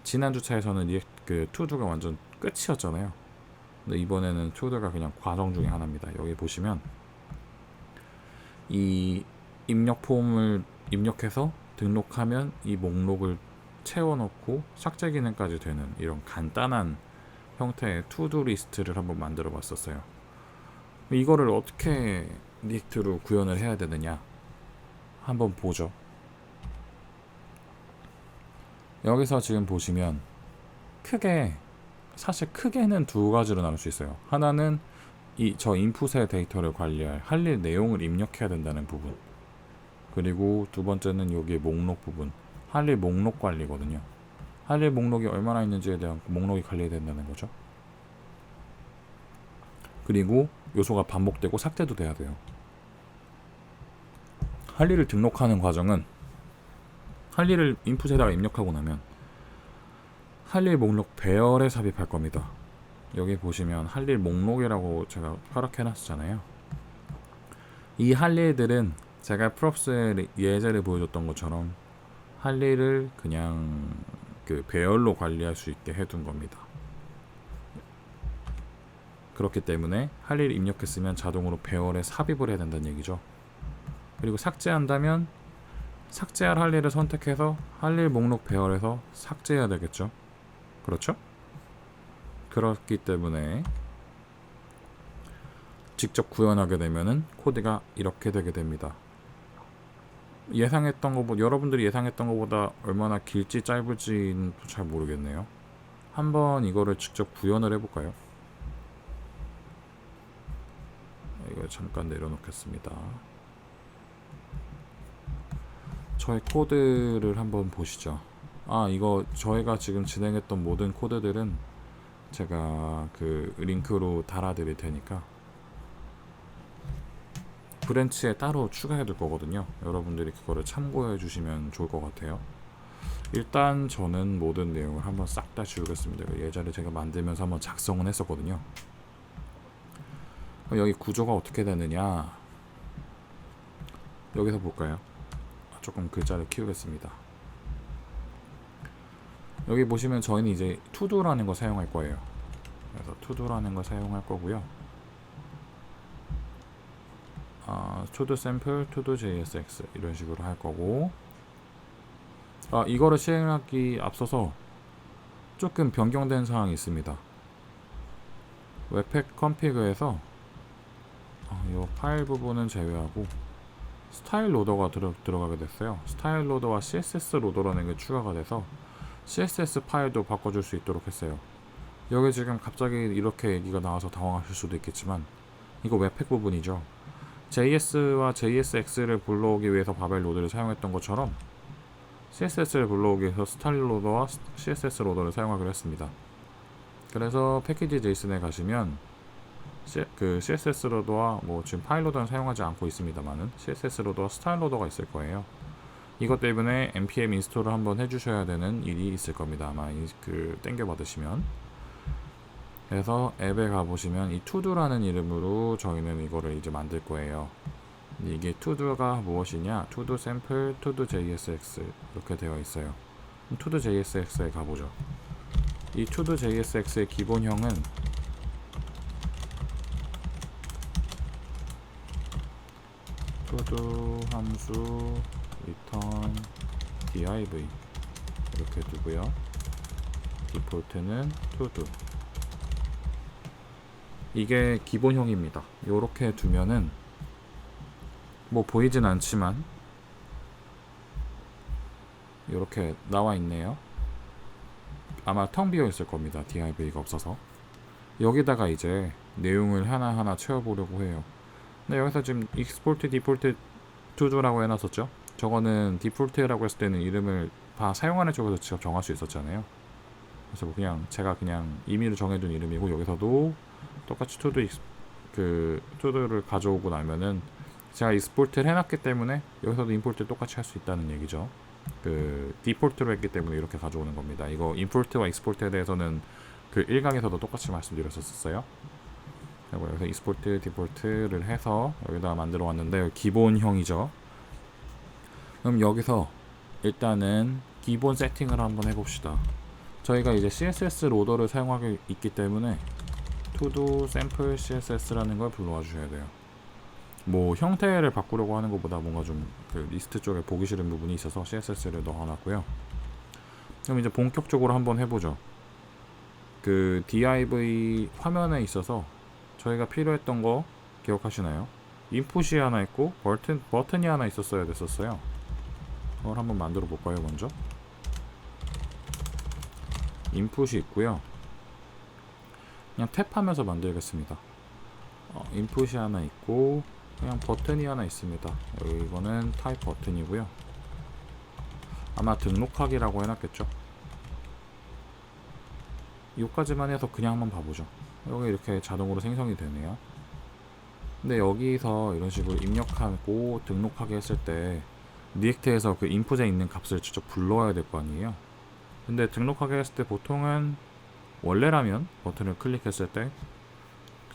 지난 주차에서는 그 투두가 완전 끝이었잖아요. 근데 이번에는 투두가 그냥 과정 중에 하나입니다. 여기 보시면 이 입력 폼을 입력해서 등록하면 이 목록을 채워넣고 삭제 기능까지 되는 이런 간단한 형태의 투두 리스트를 한번 만들어 봤었어요. 이거를 어떻게 리액트로 구현을 해야 되느냐 한번 보죠. 여기서 지금 보시면 사실 크게는 두 가지로 나눌 수 있어요. 하나는 저 인풋의 데이터를 관리할 할 일 내용을 입력해야 된다는 부분, 그리고 두 번째는 여기에 목록 부분, 할 일 목록 관리거든요. 할 일 목록이 얼마나 있는지에 대한 목록이 관리된다는 거죠. 그리고 요소가 반복되고 삭제도 돼야 돼요. 할 일을 등록하는 과정은 할 일을 인풋에다가 입력하고 나면 할 일 목록 배열에 삽입할 겁니다. 여기 보시면 할 일 목록이라고 제가 허락해 놨잖아요. 이 할 일들은 제가 프롭스의 예제를 보여줬던 것처럼 할 일을 그냥 그 배열로 관리할 수 있게 해둔 겁니다. 그렇기 때문에 할 일 입력했으면 자동으로 배열에 삽입을 해야 된다는 얘기죠. 그리고 삭제한다면 삭제할 할 일을 선택해서 할 일 목록 배열에서 삭제해야 되겠죠. 그렇죠? 그렇기 때문에 직접 구현하게 되면은 코드가 이렇게 되게 됩니다. 예상했던 것보다 여러분들이 예상했던 것보다 얼마나 길지 짧을지는 잘 모르겠네요. 한번 이거를 직접 구현을 해볼까요? 이거 잠깐 내려놓겠습니다. 저의 코드를 한번 보시죠. 이거 저희가 지금 진행했던 모든 코드들은 제가 그 링크로 달아드릴 테니까 브랜치에 따로 추가해 둘 거거든요. 여러분들이 그거를 참고해 주시면 좋을 것 같아요. 일단 저는 모든 내용을 한번 싹 다 지우겠습니다. 예전에 제가 만들면서 한번 작성은 했었거든요. 여기 구조가 어떻게 되느냐, 여기서 볼까요? 조금 글자를 키우겠습니다. 여기 보시면 저희는 이제 투두라는 거 사용할 거예요. 그래서 투두라는 거 사용할 거고요. 투두 샘플, 투두 JSX 이런 식으로 할 거고, 이거를 실행하기 앞서서 조금 변경된 사항이 있습니다. 웹팩 컨피그에서 이 파일 부분은 제외하고 스타일 로더가 들어가게 됐어요. 스타일 로더와 CSS 로더라는 게 추가가 돼서 CSS 파일도 바꿔줄 수 있도록 했어요. 여기 지금 갑자기 이렇게 얘기가 나와서 당황하실 수도 있겠지만 이거 웹팩 부분이죠. JS와 JSX를 불러오기 위해서 바벨 로드를 사용했던 것처럼 CSS를 불러오기 위해서 스타일 로더와 CSS 로더를 사용하기로 했습니다. 그래서 패키지 JSON에 가시면 그 CSS 로더와 지금 파일 로더는 사용하지 않고 있습니다만은 CSS 로더와 스타일 로더가 있을 거예요. 이것 때문에 npm 인스톨을 한번 해주셔야 되는 일이 있을 겁니다. 아마 땡겨 받으시면. 그래서 앱에 가보시면 이 투두라는 이름으로 저희는 이거를 이제 만들 거예요. 이게 투두가 무엇이냐? 투두 샘플, 투두 JSX 이렇게 되어 있어요. 투두 JSX에 가보죠. 이 투두 JSX의 기본형은 투두 함수 return div 이렇게 두고요. 디폴트는 투두. 이게 기본형입니다. 요렇게 두면은 보이진 않지만 요렇게 나와 있네요. 아마 텅 비어 있을 겁니다. div가 없어서. 여기다가 이제 내용을 하나하나 채워보려고 해요. 근데 여기서 지금 export default to도라고 해놨었죠. 저거는 디폴트라고 했을 때는 이름을 다 사용하는 쪽에서 직접 정할 수 있었잖아요. 그래서 제가 그냥 임의로 정해둔 이름이고, 여기서도 똑같이 투두를 가져오고 나면은 제가 익스포트를 해놨기 때문에 여기서도 임포트를 똑같이 할 수 있다는 얘기죠. 디폴트로 했기 때문에 이렇게 가져오는 겁니다. 이거 임포트와 익스포트에 대해서는 1강에서도 똑같이 말씀드렸었어요. 그리고 여기서 익스포트, 디폴트를 해서 여기다 만들어 왔는데 기본형이죠. 그럼 여기서 일단은 기본 세팅을 한번 해봅시다. 저희가 이제 CSS 로더를 사용하고 있기 때문에 to sample CSS라는 걸 불러와 주셔야 돼요. 형태를 바꾸려고 하는 것보다 뭔가 좀 리스트 쪽에 보기 싫은 부분이 있어서 CSS를 넣어놨고요. 그럼 이제 본격적으로 한번 해보죠. div 화면에 있어서 저희가 필요했던 거 기억하시나요? 인풋이 하나 있고 버튼이 하나 있었어야 됐었어요. 그걸 한번 만들어 볼까요? 먼저 인풋이 있고요. 그냥 탭하면서 만들겠습니다. 인풋이 하나 있고 그냥 버튼이 하나 있습니다. 이거는 타입 버튼이고요. 아마 등록하기라고 해놨겠죠. 여기까지만 해서 그냥 한번 봐보죠. 여기 이렇게 자동으로 생성이 되네요. 근데 여기서 이런 식으로 입력하고 등록하게 했을 때 리액트에서 인풋에 있는 값을 직접 불러와야 될 거 아니에요. 근데 등록하게 했을 때 보통은 원래라면 버튼을 클릭했을 때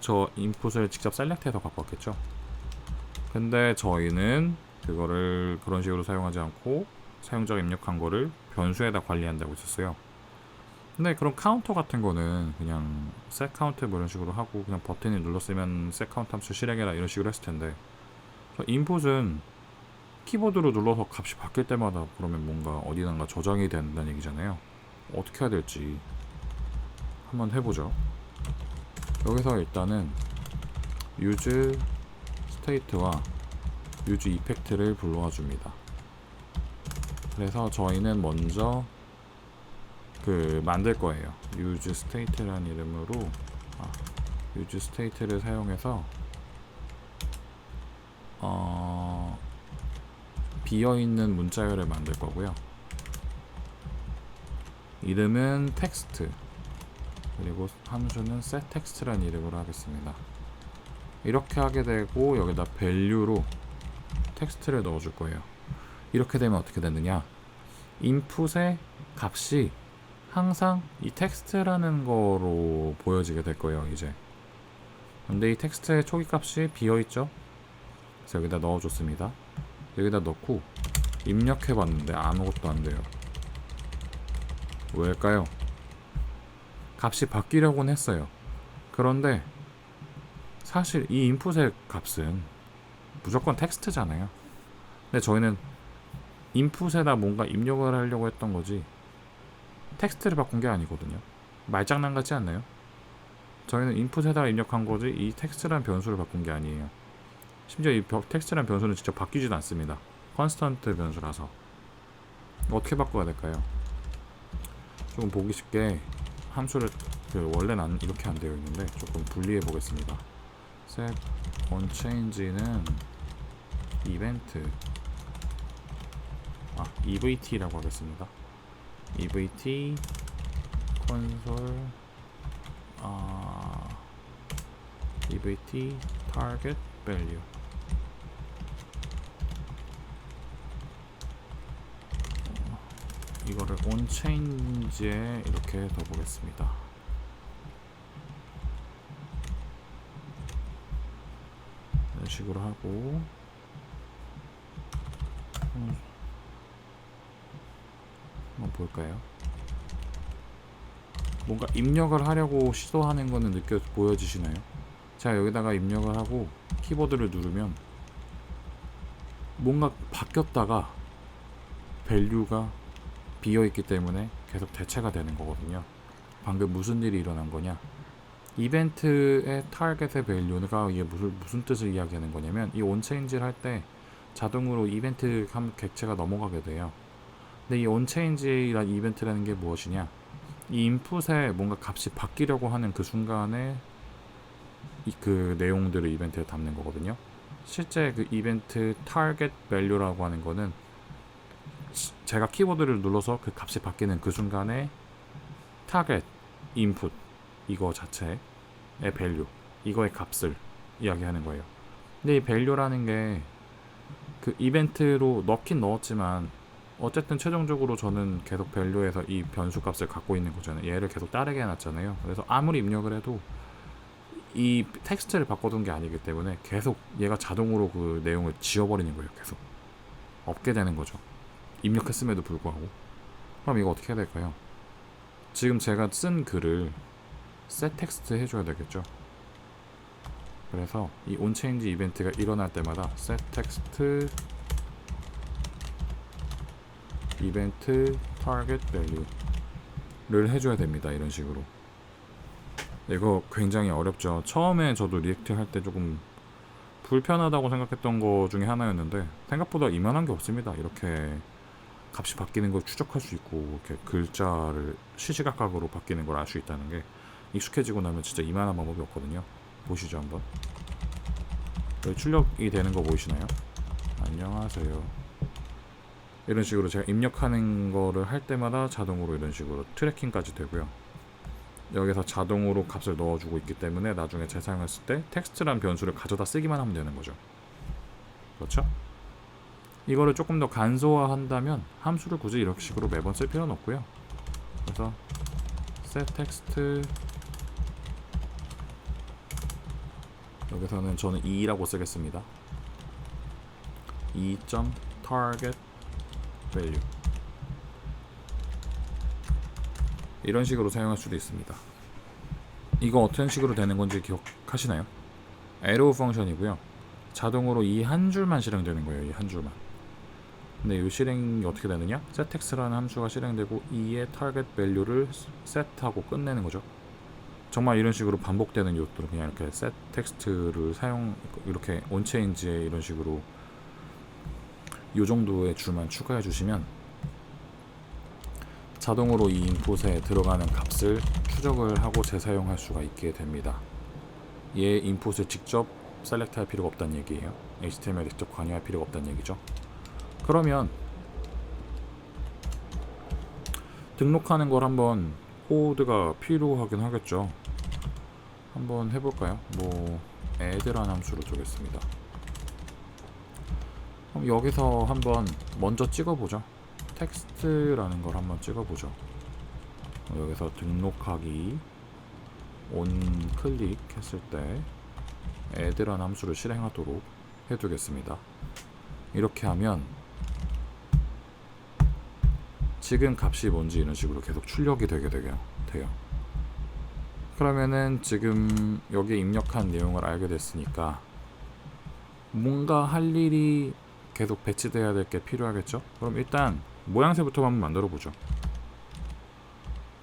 저 인풋을 직접 셀렉트해서 갖고 왔겠죠. 근데 저희는 그거를 그런 식으로 사용하지 않고 사용자가 입력한 거를 변수에다 관리한다고 했었어요. 근데 그런 카운터 같은 거는 그냥 set count 이런 식으로 하고 그냥 버튼을 눌렀으면 set count 함수 실행해라 이런 식으로 했을 텐데, 인풋은 키보드로 눌러서 값이 바뀔 때마다 그러면 뭔가 어디선가 저장이 된다는 얘기잖아요. 어떻게 해야 될지 한번 해보죠. 여기서 일단은 use state와 use effect를 불러와 줍니다. 그래서 저희는 먼저 그 만들 거예요. use state라는 이름으로 use state를 사용해서 비어있는 문자열을 만들 거고요. 이름은 text, 그리고 함수는 setText라는 이름으로 하겠습니다. 이렇게 하게 되고 여기다 value로 텍스트를 넣어줄 거예요. 이렇게 되면 어떻게 되느냐, 인풋의 값이 항상 이 텍스트라는 거로 보여지게 될 거예요. 이제 근데 이 텍스트의 초기 값이 비어있죠. 그래서 여기다 넣어줬습니다. 여기다 넣고 입력해봤는데 아무것도 안 돼요. 왜일까요? 값이 바뀌려고는 했어요. 그런데 사실 이 인풋의 값은 무조건 텍스트잖아요. 근데 저희는 인풋에다 뭔가 입력을 하려고 했던 거지 텍스트를 바꾼 게 아니거든요. 말장난 같지 않나요? 저희는 인풋에다 입력한 거지 이 텍스트라는 변수를 바꾼 게 아니에요. 심지어 이 텍스트라는 변수는 직접 바뀌지도 않습니다. 컨스턴트 변수라서. 어떻게 바꿔야 될까요? 조금 보기 쉽게 함수를 원래는 이렇게 안 되어 있는데 조금 분리해 보겠습니다. set onChange는 이벤트 evt라고 하겠습니다. evt console evt target value. 이거를 onChange에 이렇게 더 보겠습니다. 이런 식으로 하고 한번 볼까요? 뭔가 입력을 하려고 시도하는 거는 보여지시나요? 제가 여기다가 입력을 하고 키보드를 누르면 뭔가 바뀌었다가 밸류가 비어있기 때문에 계속 대체가 되는 거거든요. 방금 무슨 일이 일어난 거냐, 이벤트의 타겟의 밸류가 이게 무슨 뜻을 이야기하는 거냐면 이 onChange를 할 때 자동으로 이벤트 객체가 넘어가게 돼요. 근데 이 onChange라는 이벤트라는 게 무엇이냐, 이 인풋에 뭔가 값이 바뀌려고 하는 그 순간에 그 내용들을 이벤트에 담는 거거든요. 실제 그 이벤트 target value라고 하는 거는 제가 키보드를 눌러서 그 값이 바뀌는 그 순간에 target input 이거 자체의 value, 이거의 값을 이야기하는 거예요. 근데 이 value라는 게 그 이벤트로 넣긴 넣었지만 어쨌든 최종적으로 저는 계속 value에서 이 변수 값을 갖고 있는 거잖아요. 얘를 계속 따르게 해놨잖아요. 그래서 아무리 입력을 해도 이 텍스트를 바꿔둔 게 아니기 때문에 계속 얘가 자동으로 그 내용을 지워버리는 거예요. 계속 없게 되는 거죠. 입력했음에도 불구하고. 그럼 이거 어떻게 해야 될까요? 지금 제가 쓴 글을 setText 해줘야 되겠죠. 그래서 이 onChange 이벤트가 일어날 때마다 setText 이벤트 target value를 해줘야 됩니다. 이런 식으로. 이거 굉장히 어렵죠. 처음에 저도 리액트 할 때 조금 불편하다고 생각했던 거 중에 하나였는데 생각보다 이만한 게 없습니다. 이렇게 값이 바뀌는 걸 추적할 수 있고 이렇게 글자를 시시각각으로 바뀌는 걸 알 수 있다는 게 익숙해지고 나면 진짜 이만한 방법이 없거든요. 보시죠 한번. 여기 출력이 되는 거 보이시나요? 안녕하세요. 이런 식으로 제가 입력하는 거를 할 때마다 자동으로 이런 식으로 트래킹까지 되고요. 여기서 자동으로 값을 넣어주고 있기 때문에 나중에 재사용했을 때 텍스트란 변수를 가져다 쓰기만 하면 되는 거죠. 그렇죠? 이거를 조금 더 간소화한다면 함수를 굳이 이런 식으로 매번 쓸 필요는 없고요. 그래서 setText 여기서는 저는 2라고 쓰겠습니다. 2.target value 이런 식으로 사용할 수도 있습니다. 이거 어떤 식으로 되는 건지 기억하시나요? arrow 펑션이고요. 자동으로 이 한 줄만 실행되는 거예요. 이 한 줄만. 근데 이 실행이 어떻게 되느냐? setText라는 함수가 실행되고 2의 target value를 set하고 끝내는 거죠. 정말 이런 식으로 반복되는 요소들은 그냥 이렇게 setText를 이렇게 onChange에 이런 식으로 요 정도의 줄만 추가해 주시면 자동으로 이 인풋에 들어가는 값을 추적을 하고 재사용할 수가 있게 됩니다. 얘 인풋을 직접 셀렉트 할 필요가 없다는 얘기예요. HTML에 직접 관여할 필요가 없다는 얘기죠. 그러면 등록하는 걸 한번 코드가 필요하긴 하겠죠. 한번 해볼까요? 뭐 add라는 함수로 주겠습니다. 그럼 여기서 한번 먼저 찍어보죠. 텍스트라는 걸 한번 찍어보죠. 여기서 등록하기 온 클릭했을 때 add라는 함수를 실행하도록 해두겠습니다. 이렇게 하면 지금 값이 뭔지 이런 식으로 계속 출력이 되게 돼요. 그러면은 지금 여기에 입력한 내용을 알게 됐으니까 뭔가 할 일이 계속 배치돼야 될 게 필요하겠죠? 그럼 일단 모양새부터 한번 만들어 보죠.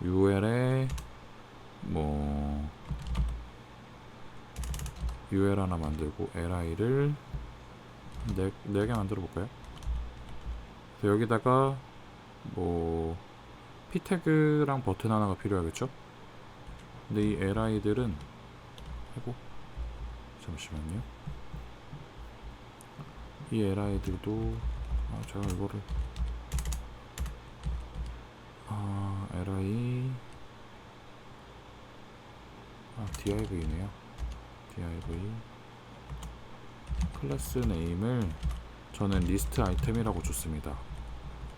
UL에 뭐 UL 하나 만들고 li를 4개 만들어 볼까요? 여기다가 뭐 p 태그랑 버튼 하나가 필요하겠죠? 근데 이 li들은 잠시만요. 이 li들도 제가 이거를 li div네요. div 클래스 네임을 저는 리스트 아이템이라고 줬습니다.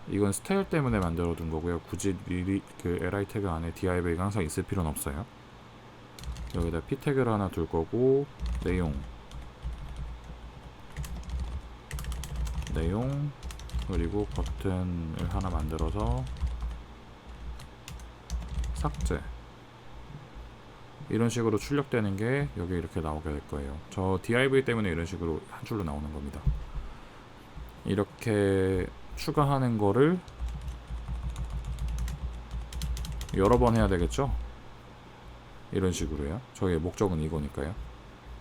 이건 스타일 때문에 만들어 둔 거고요. 굳이 그 li 태그 안에 div가 항상 있을 필요는 없어요. 여기다 p 태그를 하나 둘 거고 내용 그리고 버튼을 하나 만들어서 삭제 이런 식으로 출력되는 게 여기 이렇게 나오게 될 거예요. 저 div 때문에 이런 식으로 한 줄로 나오는 겁니다. 이렇게 추가하는 거를 여러 번 해야 되겠죠? 이런 식으로요. 저희의 목적은 이거니까요.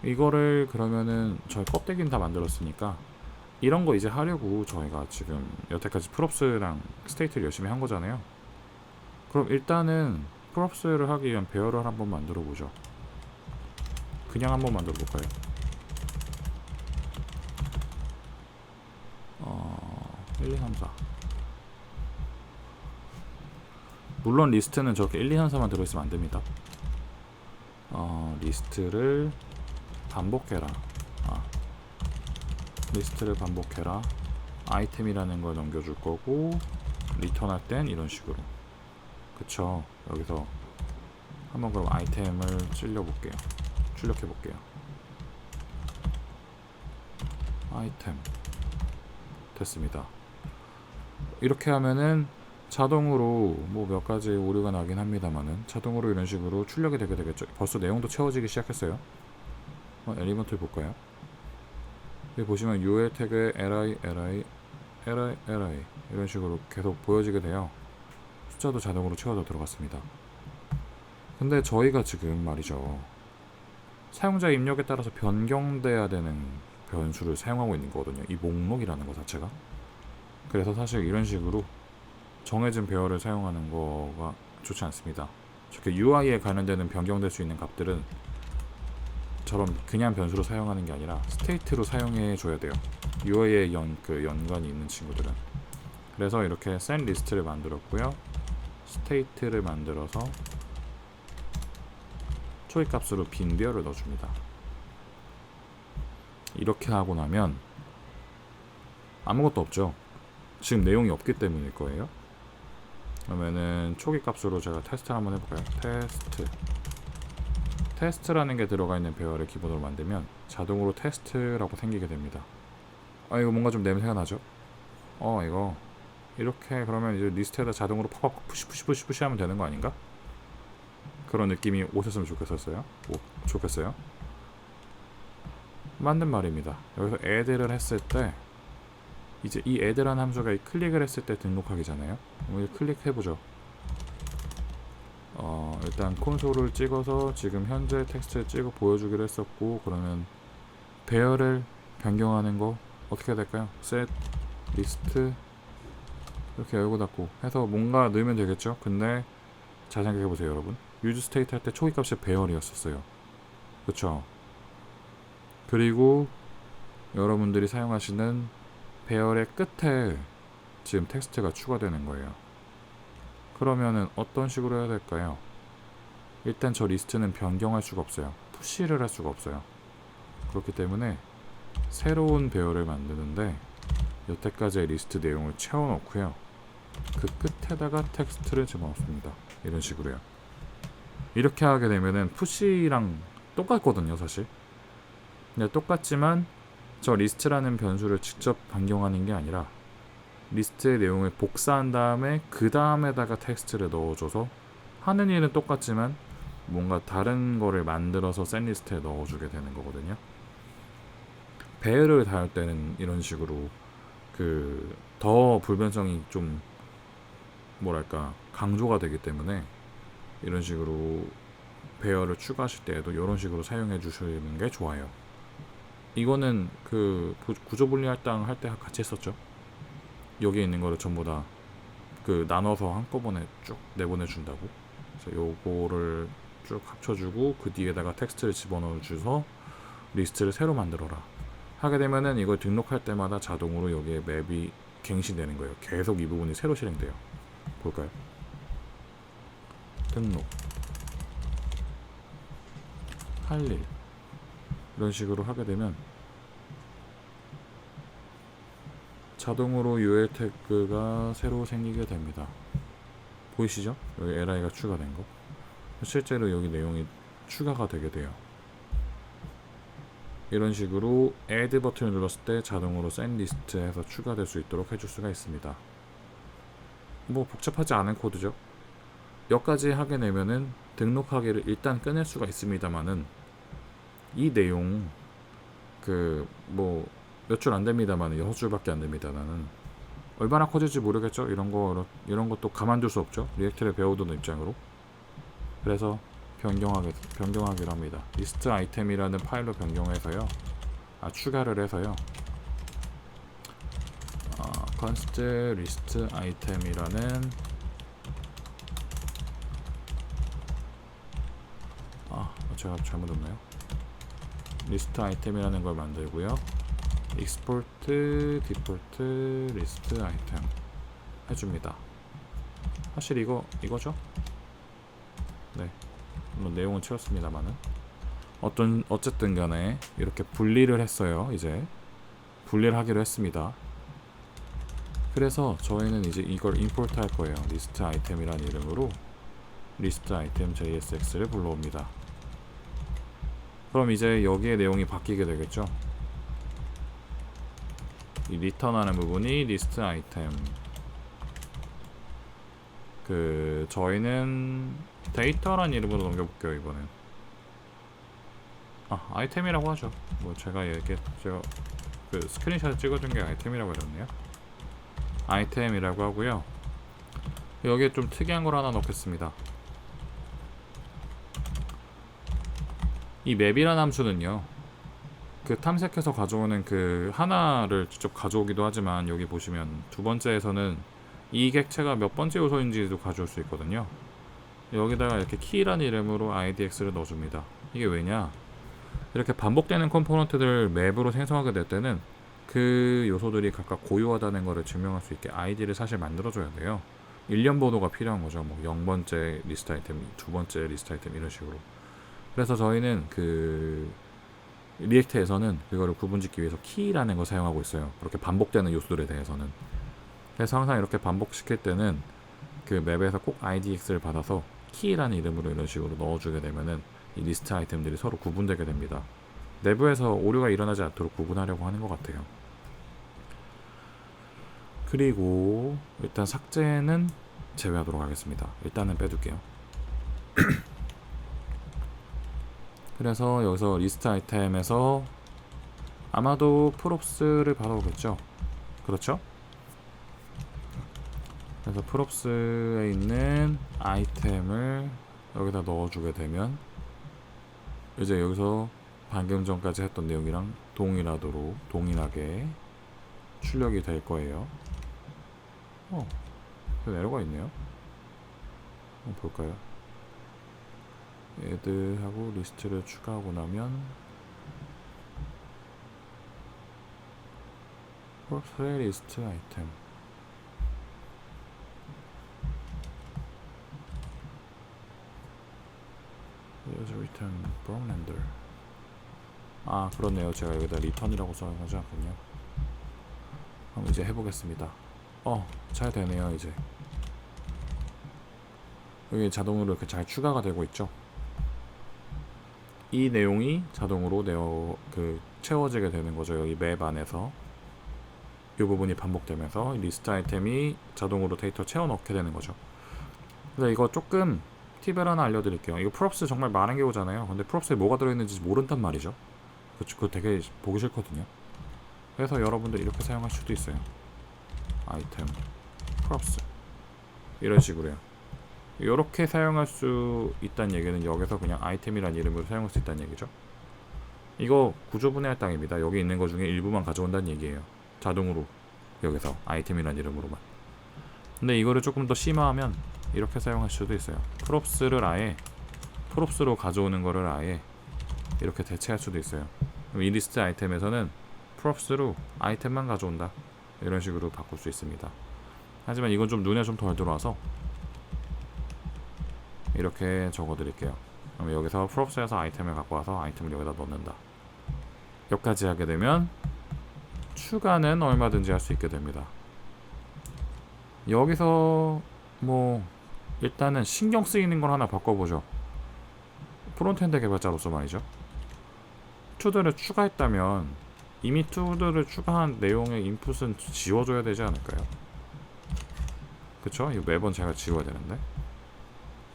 이거를 그러면은 저희 껍데기는 다 만들었으니까 이런 거 이제 하려고 저희가 지금 여태까지 프롭스랑 스테이트를 열심히 한 거잖아요. 그럼 일단은 프롭스를 하기 위한 배열을 한번 만들어 보죠. 그냥 한번 만들어 볼까요? 1, 2, 3, 4 물론 리스트는 저렇게 1, 2, 3, 4만 들어있으면 안됩니다. 리스트를 반복해라. 리스트를 반복해라. 아이템이라는 걸 넘겨줄 거고 리턴할 땐 이런 식으로. 그쵸. 여기서 한번 그럼 아이템을 출력해 볼게요. 아이템 됐습니다. 이렇게 하면은 자동으로 뭐 몇 가지 오류가 나긴 합니다만은 자동으로 이런 식으로 출력이 되게 되겠죠. 벌써 내용도 채워지기 시작했어요. 엘리먼트를 볼까요? 여기 보시면 UL 태그에 li 이런 식으로 계속 보여지게 돼요. 숫자도 자동으로 채워져 들어갔습니다. 근데 저희가 지금 말이죠, 사용자 입력에 따라서 변경돼야 되는 변수를 사용하고 있는 거거든요. 이 목록이라는 거 자체가. 그래서 사실 이런 식으로 정해진 배열을 사용하는 거가 좋지 않습니다. 저렇게 UI에 관련되는 변경될 수 있는 값들은 저런 그냥 변수로 사용하는 게 아니라 스테이트로 사용해 줘야 돼요. UI에 연관이 있는 친구들은. 그래서 이렇게 set 리스트를 만들었고요. 스테이트를 만들어서 초기 값으로 빈 배열을 넣어줍니다. 이렇게 하고 나면 아무것도 없죠. 지금 내용이 없기 때문일 거예요. 그러면은 초기 값으로 제가 테스트를 한번 해볼까요? 테스트라는 게 들어가 있는 배열을 기본으로 만들면 자동으로 테스트라고 생기게 됩니다. 이거 뭔가 좀 냄새가 나죠? 이거 이렇게 그러면 이제 리스트에다 자동으로 팍팍 푸시 하면 되는 거 아닌가? 그런 느낌이 오셨으면 좋겠어요. 맞는 말입니다. 여기서 add를 했을 때 이제 이 add라는 함수가 클릭을 했을 때 등록하기잖아요. 클릭해보죠. 일단 콘솔을 찍어서 지금 현재 텍스트를 찍어 보여주기로 했었고, 그러면 배열을 변경하는 거 어떻게 해야 될까요? set list 이렇게 열고 닫고 해서 뭔가 넣으면 되겠죠. 근데 잘 생각해 보세요, 여러분. 유즈 스테이트 할 때 초기 값이 배열이었었어요. 그쵸? 그리고 여러분들이 사용하시는 배열의 끝에 지금 텍스트가 추가되는 거예요. 그러면은 어떤 식으로 해야 될까요? 일단 저 리스트는 변경할 수가 없어요. 푸시를 할 수가 없어요. 그렇기 때문에 새로운 배열을 만드는데 여태까지의 리스트 내용을 채워놓고요. 그 끝에다가 텍스트를 집어넣습니다. 이런 식으로요. 이렇게 하게 되면은 푸시랑 똑같거든요, 사실. 근데 똑같지만 저 리스트라는 변수를 직접 변경하는 게 아니라 리스트의 내용을 복사한 다음에 그 다음에다가 텍스트를 넣어줘서 하는 일은 똑같지만 뭔가 다른 거를 만들어서 센 리스트에 넣어주게 되는 거거든요. 배열을 다할 때는 이런 식으로 그 더 불변성이 좀 뭐랄까 강조가 되기 때문에 이런 식으로 배열을 추가하실 때에도 이런 식으로 사용해 주시는 게 좋아요. 이거는 그 구조 분리 할당 할 때 같이 했었죠. 여기 있는 거를 전부 다 그 나눠서 한꺼번에 쭉 내보내 준다고. 그래서 요거를 쭉 합쳐주고 그 뒤에다가 텍스트를 집어넣어 주서 리스트를 새로 만들어라 하게 되면은 이걸 등록할 때마다 자동으로 여기에 맵이 갱신되는 거예요. 계속 이 부분이 새로 실행돼요. 볼까요? 등록 할 일 이런 식으로 하게 되면 자동으로 UL 태그가 새로 생기게 됩니다. 보이시죠? 여기 li가 추가된 거. 실제로 여기 내용이 추가가 되게 돼요. 이런 식으로 add 버튼을 눌렀을 때 자동으로 send 리스트에서 추가될 수 있도록 해줄 수가 있습니다. 뭐 복잡하지 않은 코드죠. 여기까지 하게 되면은 등록하기를 일단 꺼낼 수가 있습니다만은 이 내용 그 뭐 몇 줄 안 됩니다만은 6줄밖에 안 됩니다만은 얼마나 커질지 모르겠죠. 이런 것도 가만둘 수 없죠. 리액트를 배우던 입장으로. 그래서 변경하기로 합니다. 리스트 아이템이라는 파일로 변경해서요. 추가를 해서요. const 리스트 아이템이라는 제가 잘못 넣었나요? 리스트 아이템이라는 걸 만들고요. export default 리스트 아이템 해줍니다. 사실 이거죠? 네. 물론 내용은 채웠습니다만은 어쨌든 간에 이렇게 분리를 했어요. 이제 분리를 하기로 했습니다. 그래서 저희는 이제 이걸 임포트 할 거예요. 리스트 아이템이라는 이름으로 리스트 아이템 JSX를 불러옵니다. 그럼 이제 여기에 내용이 바뀌게 되겠죠. 이 리턴하는 부분이 리스트 아이템. 저희는 데이터란 이름으로 넘겨볼게요. 이번엔 아이템이라고 하죠. 뭐 제가 그 스크린샷 찍어준 게 아이템이라고 해줬네요. 아이템이라고 하고요. 여기에 좀 특이한 걸 하나 넣겠습니다. 이 맵이라는 함수는요, 그 탐색해서 가져오는 그 하나를 직접 가져오기도 하지만 여기 보시면 두 번째에서는 이 객체가 몇 번째 요소인지도 가져올 수 있거든요. 여기다가 이렇게 키라는 이름으로 idx를 넣어줍니다. 이게 왜냐? 이렇게 반복되는 컴포넌트들 맵으로 생성하게 될 때는 그 요소들이 각각 고유하다는 것을 증명할 수 있게 id를 사실 만들어줘야 돼요. 일련 번호가 필요한 거죠. 뭐 0번째 리스트 아이템, 2번째 리스트 아이템 이런 식으로. 그래서 저희는 그 리액트에서는 그거를 구분짓기 위해서 키라는 걸 사용하고 있어요. 그렇게 반복되는 요소들에 대해서는. 그래서 항상 이렇게 반복시킬 때는 그 맵에서 꼭 idx를 받아서 키라는 이름으로 이런 식으로 넣어주게 되면은 이 리스트 아이템들이 서로 구분되게 됩니다. 내부에서 오류가 일어나지 않도록 구분하려고 하는 것 같아요. 그리고 일단 삭제는 제외하도록 하겠습니다. 일단은 빼둘게요. 그래서 여기서 리스트 아이템에서 아마도 프롭스를 받아오겠죠. 그렇죠? 그래서 프롭스에 있는 아이템을 여기다 넣어주게 되면 이제 여기서 방금 전까지 했던 내용이랑 동일하게 출력이 될 거예요. 에러가 있네요. 한번 볼까요? 애드하고 리스트를 추가하고 나면 플레이리스트 아이템 User return from render. 아 그렇네요. 제가 여기다 리턴이라고 써가지 않군요. 그럼 이제 해보겠습니다. 잘 되네요. 이제 여기 자동으로 이렇게 잘 추가가 되고 있죠. 이 내용이 자동으로 채워지게 되는 거죠. 여기 맵 안에서 이 부분이 반복되면서 리스트 아이템이 자동으로 데이터 채워 넣게 되는 거죠. 그래서 이거 조금 팁을 하나 알려드릴게요. 이거 프롭스 정말 많은 게 오잖아요. 근데 프롭스에 뭐가 들어있는지 모른단 말이죠. 그거 되게 보기 싫거든요. 그래서 여러분들 이렇게 사용할 수도 있어요. 아이템 프롭스 이런 식으로요. 이렇게 사용할 수 있다는 얘기는 여기서 그냥 아이템이란 이름으로 사용할 수 있다는 얘기죠. 이거 구조분해할 땅입니다. 여기 있는 것 중에 일부만 가져온다는 얘기예요. 자동으로 여기서 아이템이란 이름으로만. 근데 이거를 조금 더 심화하면 이렇게 사용할 수도 있어요. 프롭스를 아예 프롭스로 가져오는 거를 아예 이렇게 대체할 수도 있어요. 그럼 이 리스트 아이템에서는 프롭스로 아이템만 가져온다 이런 식으로 바꿀 수 있습니다. 하지만 이건 좀 눈에 좀 덜 들어와서 이렇게 적어 드릴게요. 그럼 여기서 프롭스에서 아이템을 갖고 와서 아이템을 여기다 넣는다. 여기까지 하게 되면 추가는 얼마든지 할 수 있게 됩니다. 여기서 일단은 신경 쓰이는 걸 하나 바꿔보죠. 프론트엔드 개발자로서 말이죠. 투드를 추가했다면 이미 투드를 추가한 내용의 인풋은 지워줘야 되지 않을까요? 그쵸? 이거 매번 제가 지워야 되는데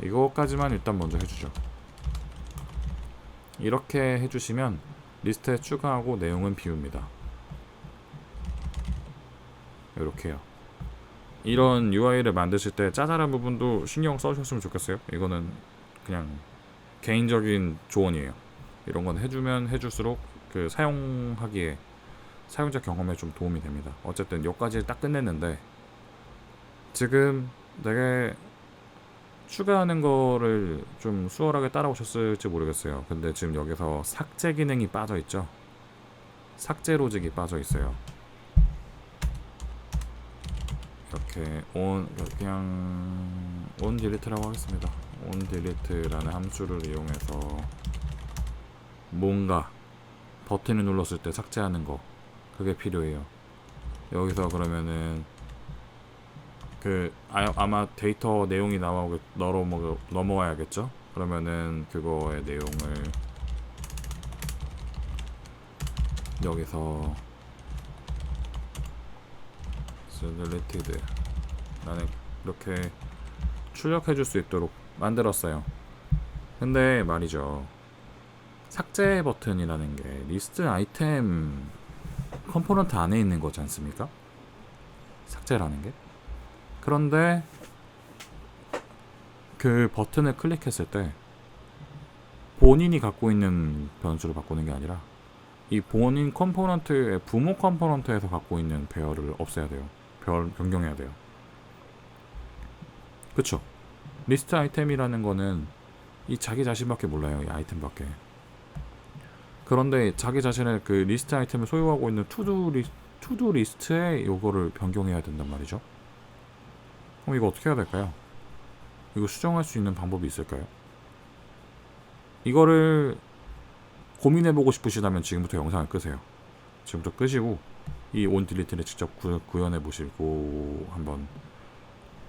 이거까지만 일단 먼저 해주죠. 이렇게 해주시면 리스트에 추가하고 내용은 비웁니다. 이렇게요. 이런 UI를 만드실 때 짜잘한 부분도 신경 써주셨으면 좋겠어요. 이거는 그냥 개인적인 조언이에요. 이런 건 해주면 해줄수록 그 사용하기에 사용자 경험에 좀 도움이 됩니다. 어쨌든 여기까지 딱 끝냈는데 지금 내가 추가하는 거를 좀 수월하게 따라오셨을지 모르겠어요. 근데 지금 여기서 삭제 기능이 빠져 있죠. 삭제 로직이 빠져 있어요. 이렇게 그냥 on delete라고 하겠습니다. on delete라는 함수를 이용해서 뭔가 버튼을 눌렀을 때 삭제하는 거 그게 필요해요. 여기서 그러면은 아마 데이터 내용이 넘어와야겠죠? 그러면은 그거의 내용을 여기서 deleted 라는 이렇게 출력해 줄 수 있도록 만들었어요. 근데 말이죠, 삭제 버튼이라는 게 리스트 아이템 컴포넌트 안에 있는 거지 않습니까? 삭제라는 게. 그런데 그 버튼을 클릭했을 때 본인이 갖고 있는 변수를 바꾸는 게 아니라 이 본인 컴포넌트의 부모 컴포넌트에서 갖고 있는 배열을 없애야 돼요. 변경해야 돼요. 그쵸? 리스트 아이템이라는 거는 이 자기 자신밖에 몰라요. 이 아이템밖에. 그런데 자기 자신의 그 리스트 아이템을 소유하고 있는 투두 리스트에 요거를 변경해야 된단 말이죠. 그럼 이거 어떻게 해야 될까요? 이거 수정할 수 있는 방법이 있을까요? 이거를 고민해보고 싶으시다면 지금부터 영상을 끄세요. 지금부터 끄시고 이 on delete를 직접 구현해보시고 한번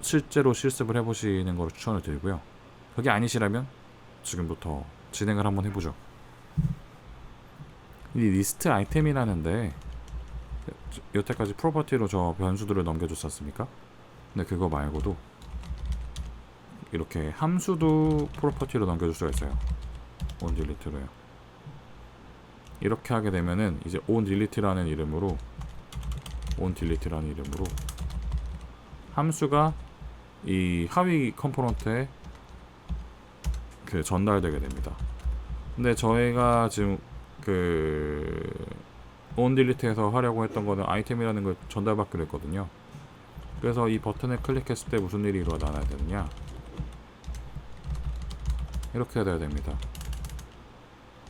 실제로 실습을 해보시는 걸 추천을 드리고요. 그게 아니시라면 지금부터 진행을 한번 해보죠. 이 리스트 아이템이라는데 여태까지 프로퍼티로 저 변수들을 넘겨줬었습니까? 근데 그거 말고도 이렇게 함수도 프로퍼티로 넘겨줄 수가 있어요. on delete로요. 이렇게 하게 되면은 이제 on delete라는 이름으로 함수가 이 하위 컴포넌트에 전달되게 됩니다. 근데 저희가 지금 on delete에서 하려고 했던 거는 아이템이라는 걸 전달받기로 했거든요. 그래서 이 버튼을 클릭했을 때 무슨 일이 일어나야 되느냐, 이렇게 해야 됩니다.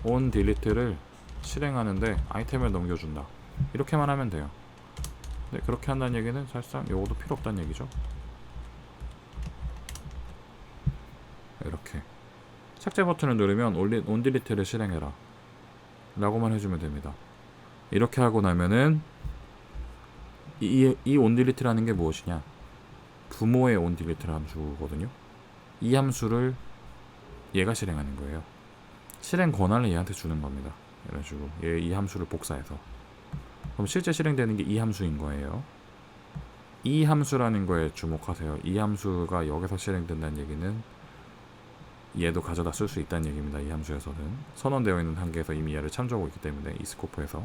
on delete를 실행하는데 아이템을 넘겨준다, 이렇게만 하면 돼요. 네, 그렇게 한다는 얘기는 사실상 요것도 필요 없다는 얘기죠. 이렇게 삭제 버튼을 누르면 on delete를 실행해라 라고만 해주면 됩니다. 이렇게 하고 나면은 이 on delete라는 게 무엇이냐, 부모의 on delete 함수거든요. 이 함수를 얘가 실행하는 거예요. 실행 권한을 얘한테 주는 겁니다. 이런 식으로 이 함수를 복사해서. 그럼 실제 실행되는 게 이 함수인 거예요. 이 함수라는 거에 주목하세요. 이 함수가 여기서 실행된다는 얘기는 얘도 가져다 쓸 수 있다는 얘기입니다. 이 함수에서는 선언되어 있는 한계에서 이미 얘를 참조하고 있기 때문에 이 스코프에서.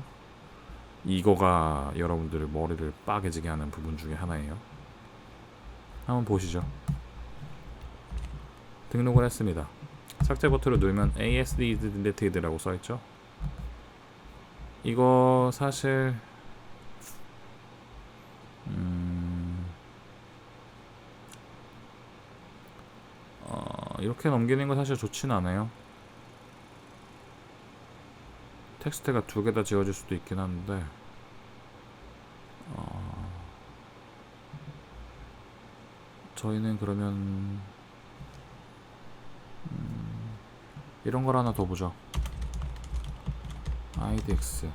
이거가 여러분들의 머리를 빠개지게 하는 부분 중에 하나예요. 한번 보시죠. 등록을 했습니다. 삭제 버튼을 누르면 ASD deleted라고 써있죠. 이거 사실 이렇게 넘기는 거 사실 좋진 않아요. 텍스트가 두 개 다 지워질 수도 있긴 한데 저희는 그러면 이런 걸 하나 더 보죠. idx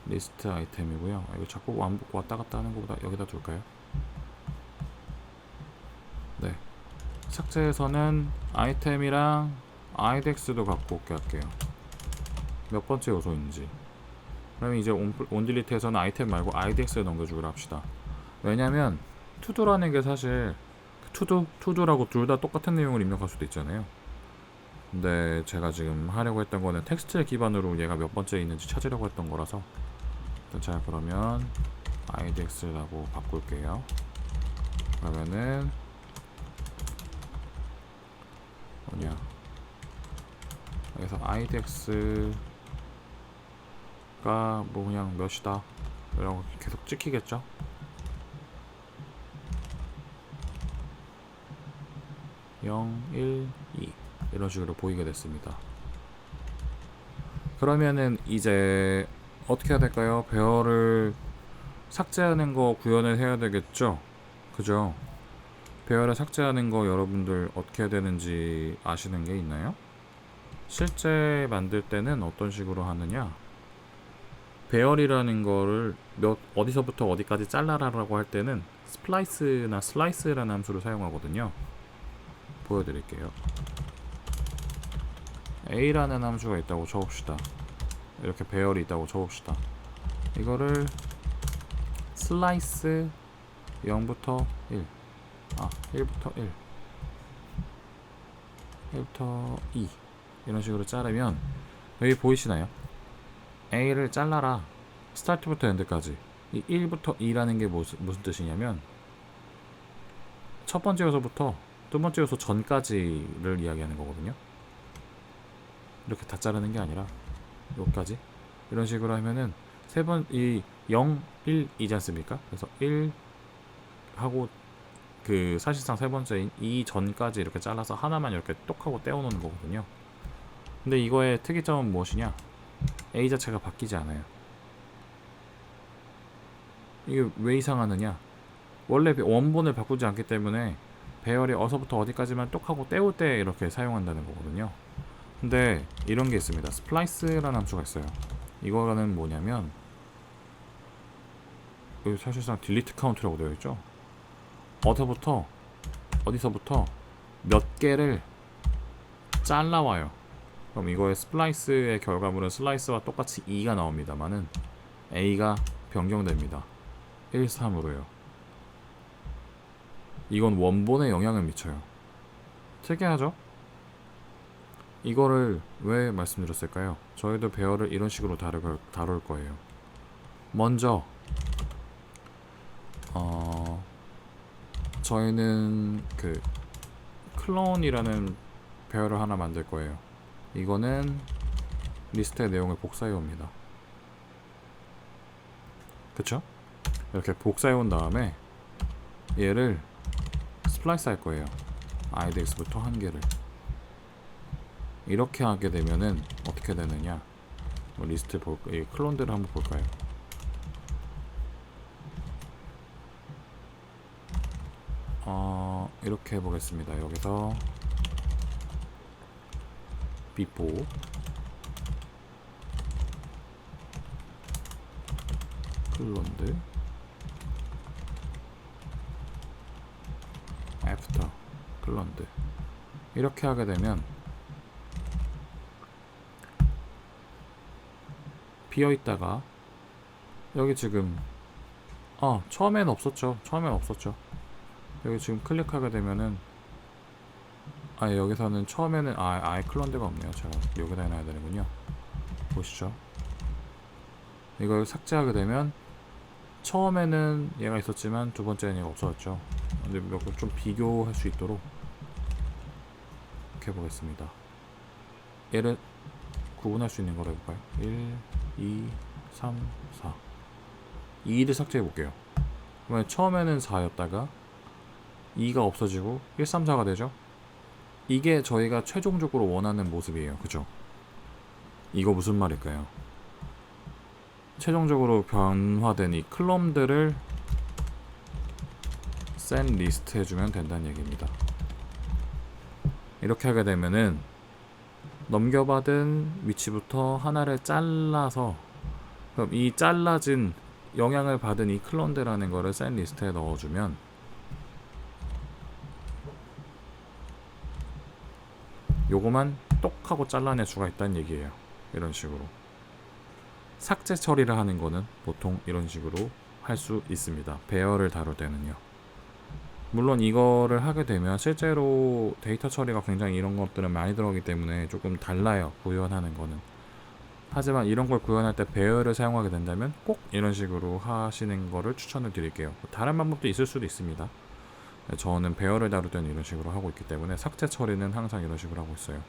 리스트 아이템이고요. 이거 자꾸 완복 왔다 갔다 하는 것보다 여기다 둘까요? 네, 삭제에서는 아이템이랑 idx도 갖고 올게 할게요. 몇 번째 요소인지. 그러면 이제 onDelete에서는 아이템 말고 idx에 넘겨주기로 합시다. 왜냐면 to도라는 게 사실 to도라고 둘 다 똑같은 내용을 입력할 수도 있잖아요. 근데 제가 지금 하려고 했던 거는 텍스트 기반으로 얘가 몇 번째에 있는지 찾으려고 했던 거라서. 자, 그러면 idx라고 바꿀게요. 그러면은 뭐냐, 여기서 idx가 뭐 그냥 몇이다 이라고 계속 찍히겠죠. (0, 1, 2) 이런 식으로 보이게 됐습니다. 그러면은 이제 어떻게 해야 될까요? 배열을 삭제하는 거 구현을 해야 되겠죠? 그죠? 배열을 삭제하는 거 여러분들 어떻게 해야 되는지 아시는 게 있나요? 실제 만들 때는 어떤 식으로 하느냐, 배열이라는 거를 어디서부터 어디까지 잘라라라고 할 때는 스플라이스나 슬라이스라는 함수를 사용하거든요. 보여드릴게요. a라는 함수가 있다고 쳐봅시다. 이렇게 배열이 있다고 쳐봅시다. 이거를 슬라이스 0부터 1, 1부터 1, 1부터 2 이런 식으로 자르면 여기 보이시나요? a를 잘라라, 스타트부터 엔드까지. 이 1부터 2라는 게 무슨 뜻이냐면 첫 번째 요소부터 두 번째 요소 전까지를 이야기하는 거거든요. 이렇게 다 자르는 게 아니라 여기까지 이런 식으로 하면은 이 0, 1, 2지 않습니까? 그래서 1 하고 그 사실상 세 번째인 2 전까지 이렇게 잘라서 하나만 이렇게 똑 하고 떼어 놓는 거거든요. 근데 이거의 특이점은 무엇이냐, a 자체가 바뀌지 않아요. 이게 왜 이상하느냐, 원래 원본을 바꾸지 않기 때문에 배열이 어서부터 어디까지만 똑 하고 떼올 때 이렇게 사용한다는 거거든요. 근데 이런 게 있습니다. 스플라이스라는 함수가 있어요. 이거는 뭐냐면 여기 사실상 딜리트 카운트라고 되어 있죠. 어디서부터 몇 개를 잘라와요. 그럼 이거의 스플라이스의 결과물은 슬라이스와 똑같이 2가 나옵니다만은 a가 변경됩니다. 1, 3으로요. 이건 원본에 영향을 미쳐요. 특이하죠? 이거를 왜 말씀드렸을까요? 저희도 배열을 이런 식으로 다룰 거예요. 먼저 저희는 그 클론이라는 배열을 하나 만들 거예요. 이거는 리스트의 내용을 복사해 옵니다. 그쵸? 이렇게 복사해 온 다음에 얘를 스플라이스 할 거예요. idx부터 한 개를 이렇게 하게 되면은 어떻게 되느냐, 리스트 볼까, 이 클론들을 한번 볼까요? 이렇게 해보겠습니다. 여기서 before 클론들, after 클론들, 이렇게 하게 되면 비어있다가 여기 지금 처음엔 없었죠. 여기 지금 클릭하게 되면은 여기서는 처음에는 아예 클론드가 없네요. 제가 여기다 해놔야 되는군요. 보시죠. 이걸 삭제하게 되면 처음에는 얘가 있었지만 두 번째는 얘가 없어졌죠. 근데 몇 개 좀 비교할 수 있도록 이렇게 해보겠습니다. 얘를 구분할 수 있는 거로 해볼까요? 1, 2, 3, 4. 2를 삭제해 볼게요. 그러면 처음에는 4였다가 2가 없어지고 1, 3, 4가 되죠. 이게 저희가 최종적으로 원하는 모습이에요. 그죠? 이거 무슨 말일까요? 최종적으로 변화된 이 클럼들을 센 리스트 해주면 된다는 얘기입니다. 이렇게 하게 되면은 넘겨받은 위치부터 하나를 잘라서, 그럼 이 잘라진 영향을 받은 이 클론드라는 거를 센 리스트에 넣어주면 요거만 똑 하고 잘라낼 수가 있다는 얘기예요. 이런 식으로 삭제 처리를 하는 거는 보통 이런 식으로 할 수 있습니다. 배열을 다룰 때는요. 물론 이거를 하게 되면 실제로 데이터 처리가 굉장히 이런 것들은 많이 들어가기 때문에 조금 달라요. 구현하는 거는. 하지만 이런 걸 구현할 때 배열을 사용하게 된다면 꼭 이런 식으로 하시는 거를 추천을 드릴게요. 다른 방법도 있을 수도 있습니다. 저는 배열을 다룰 때는 이런 식으로 하고 있기 때문에 삭제 처리는 항상 이런 식으로 하고 있어요.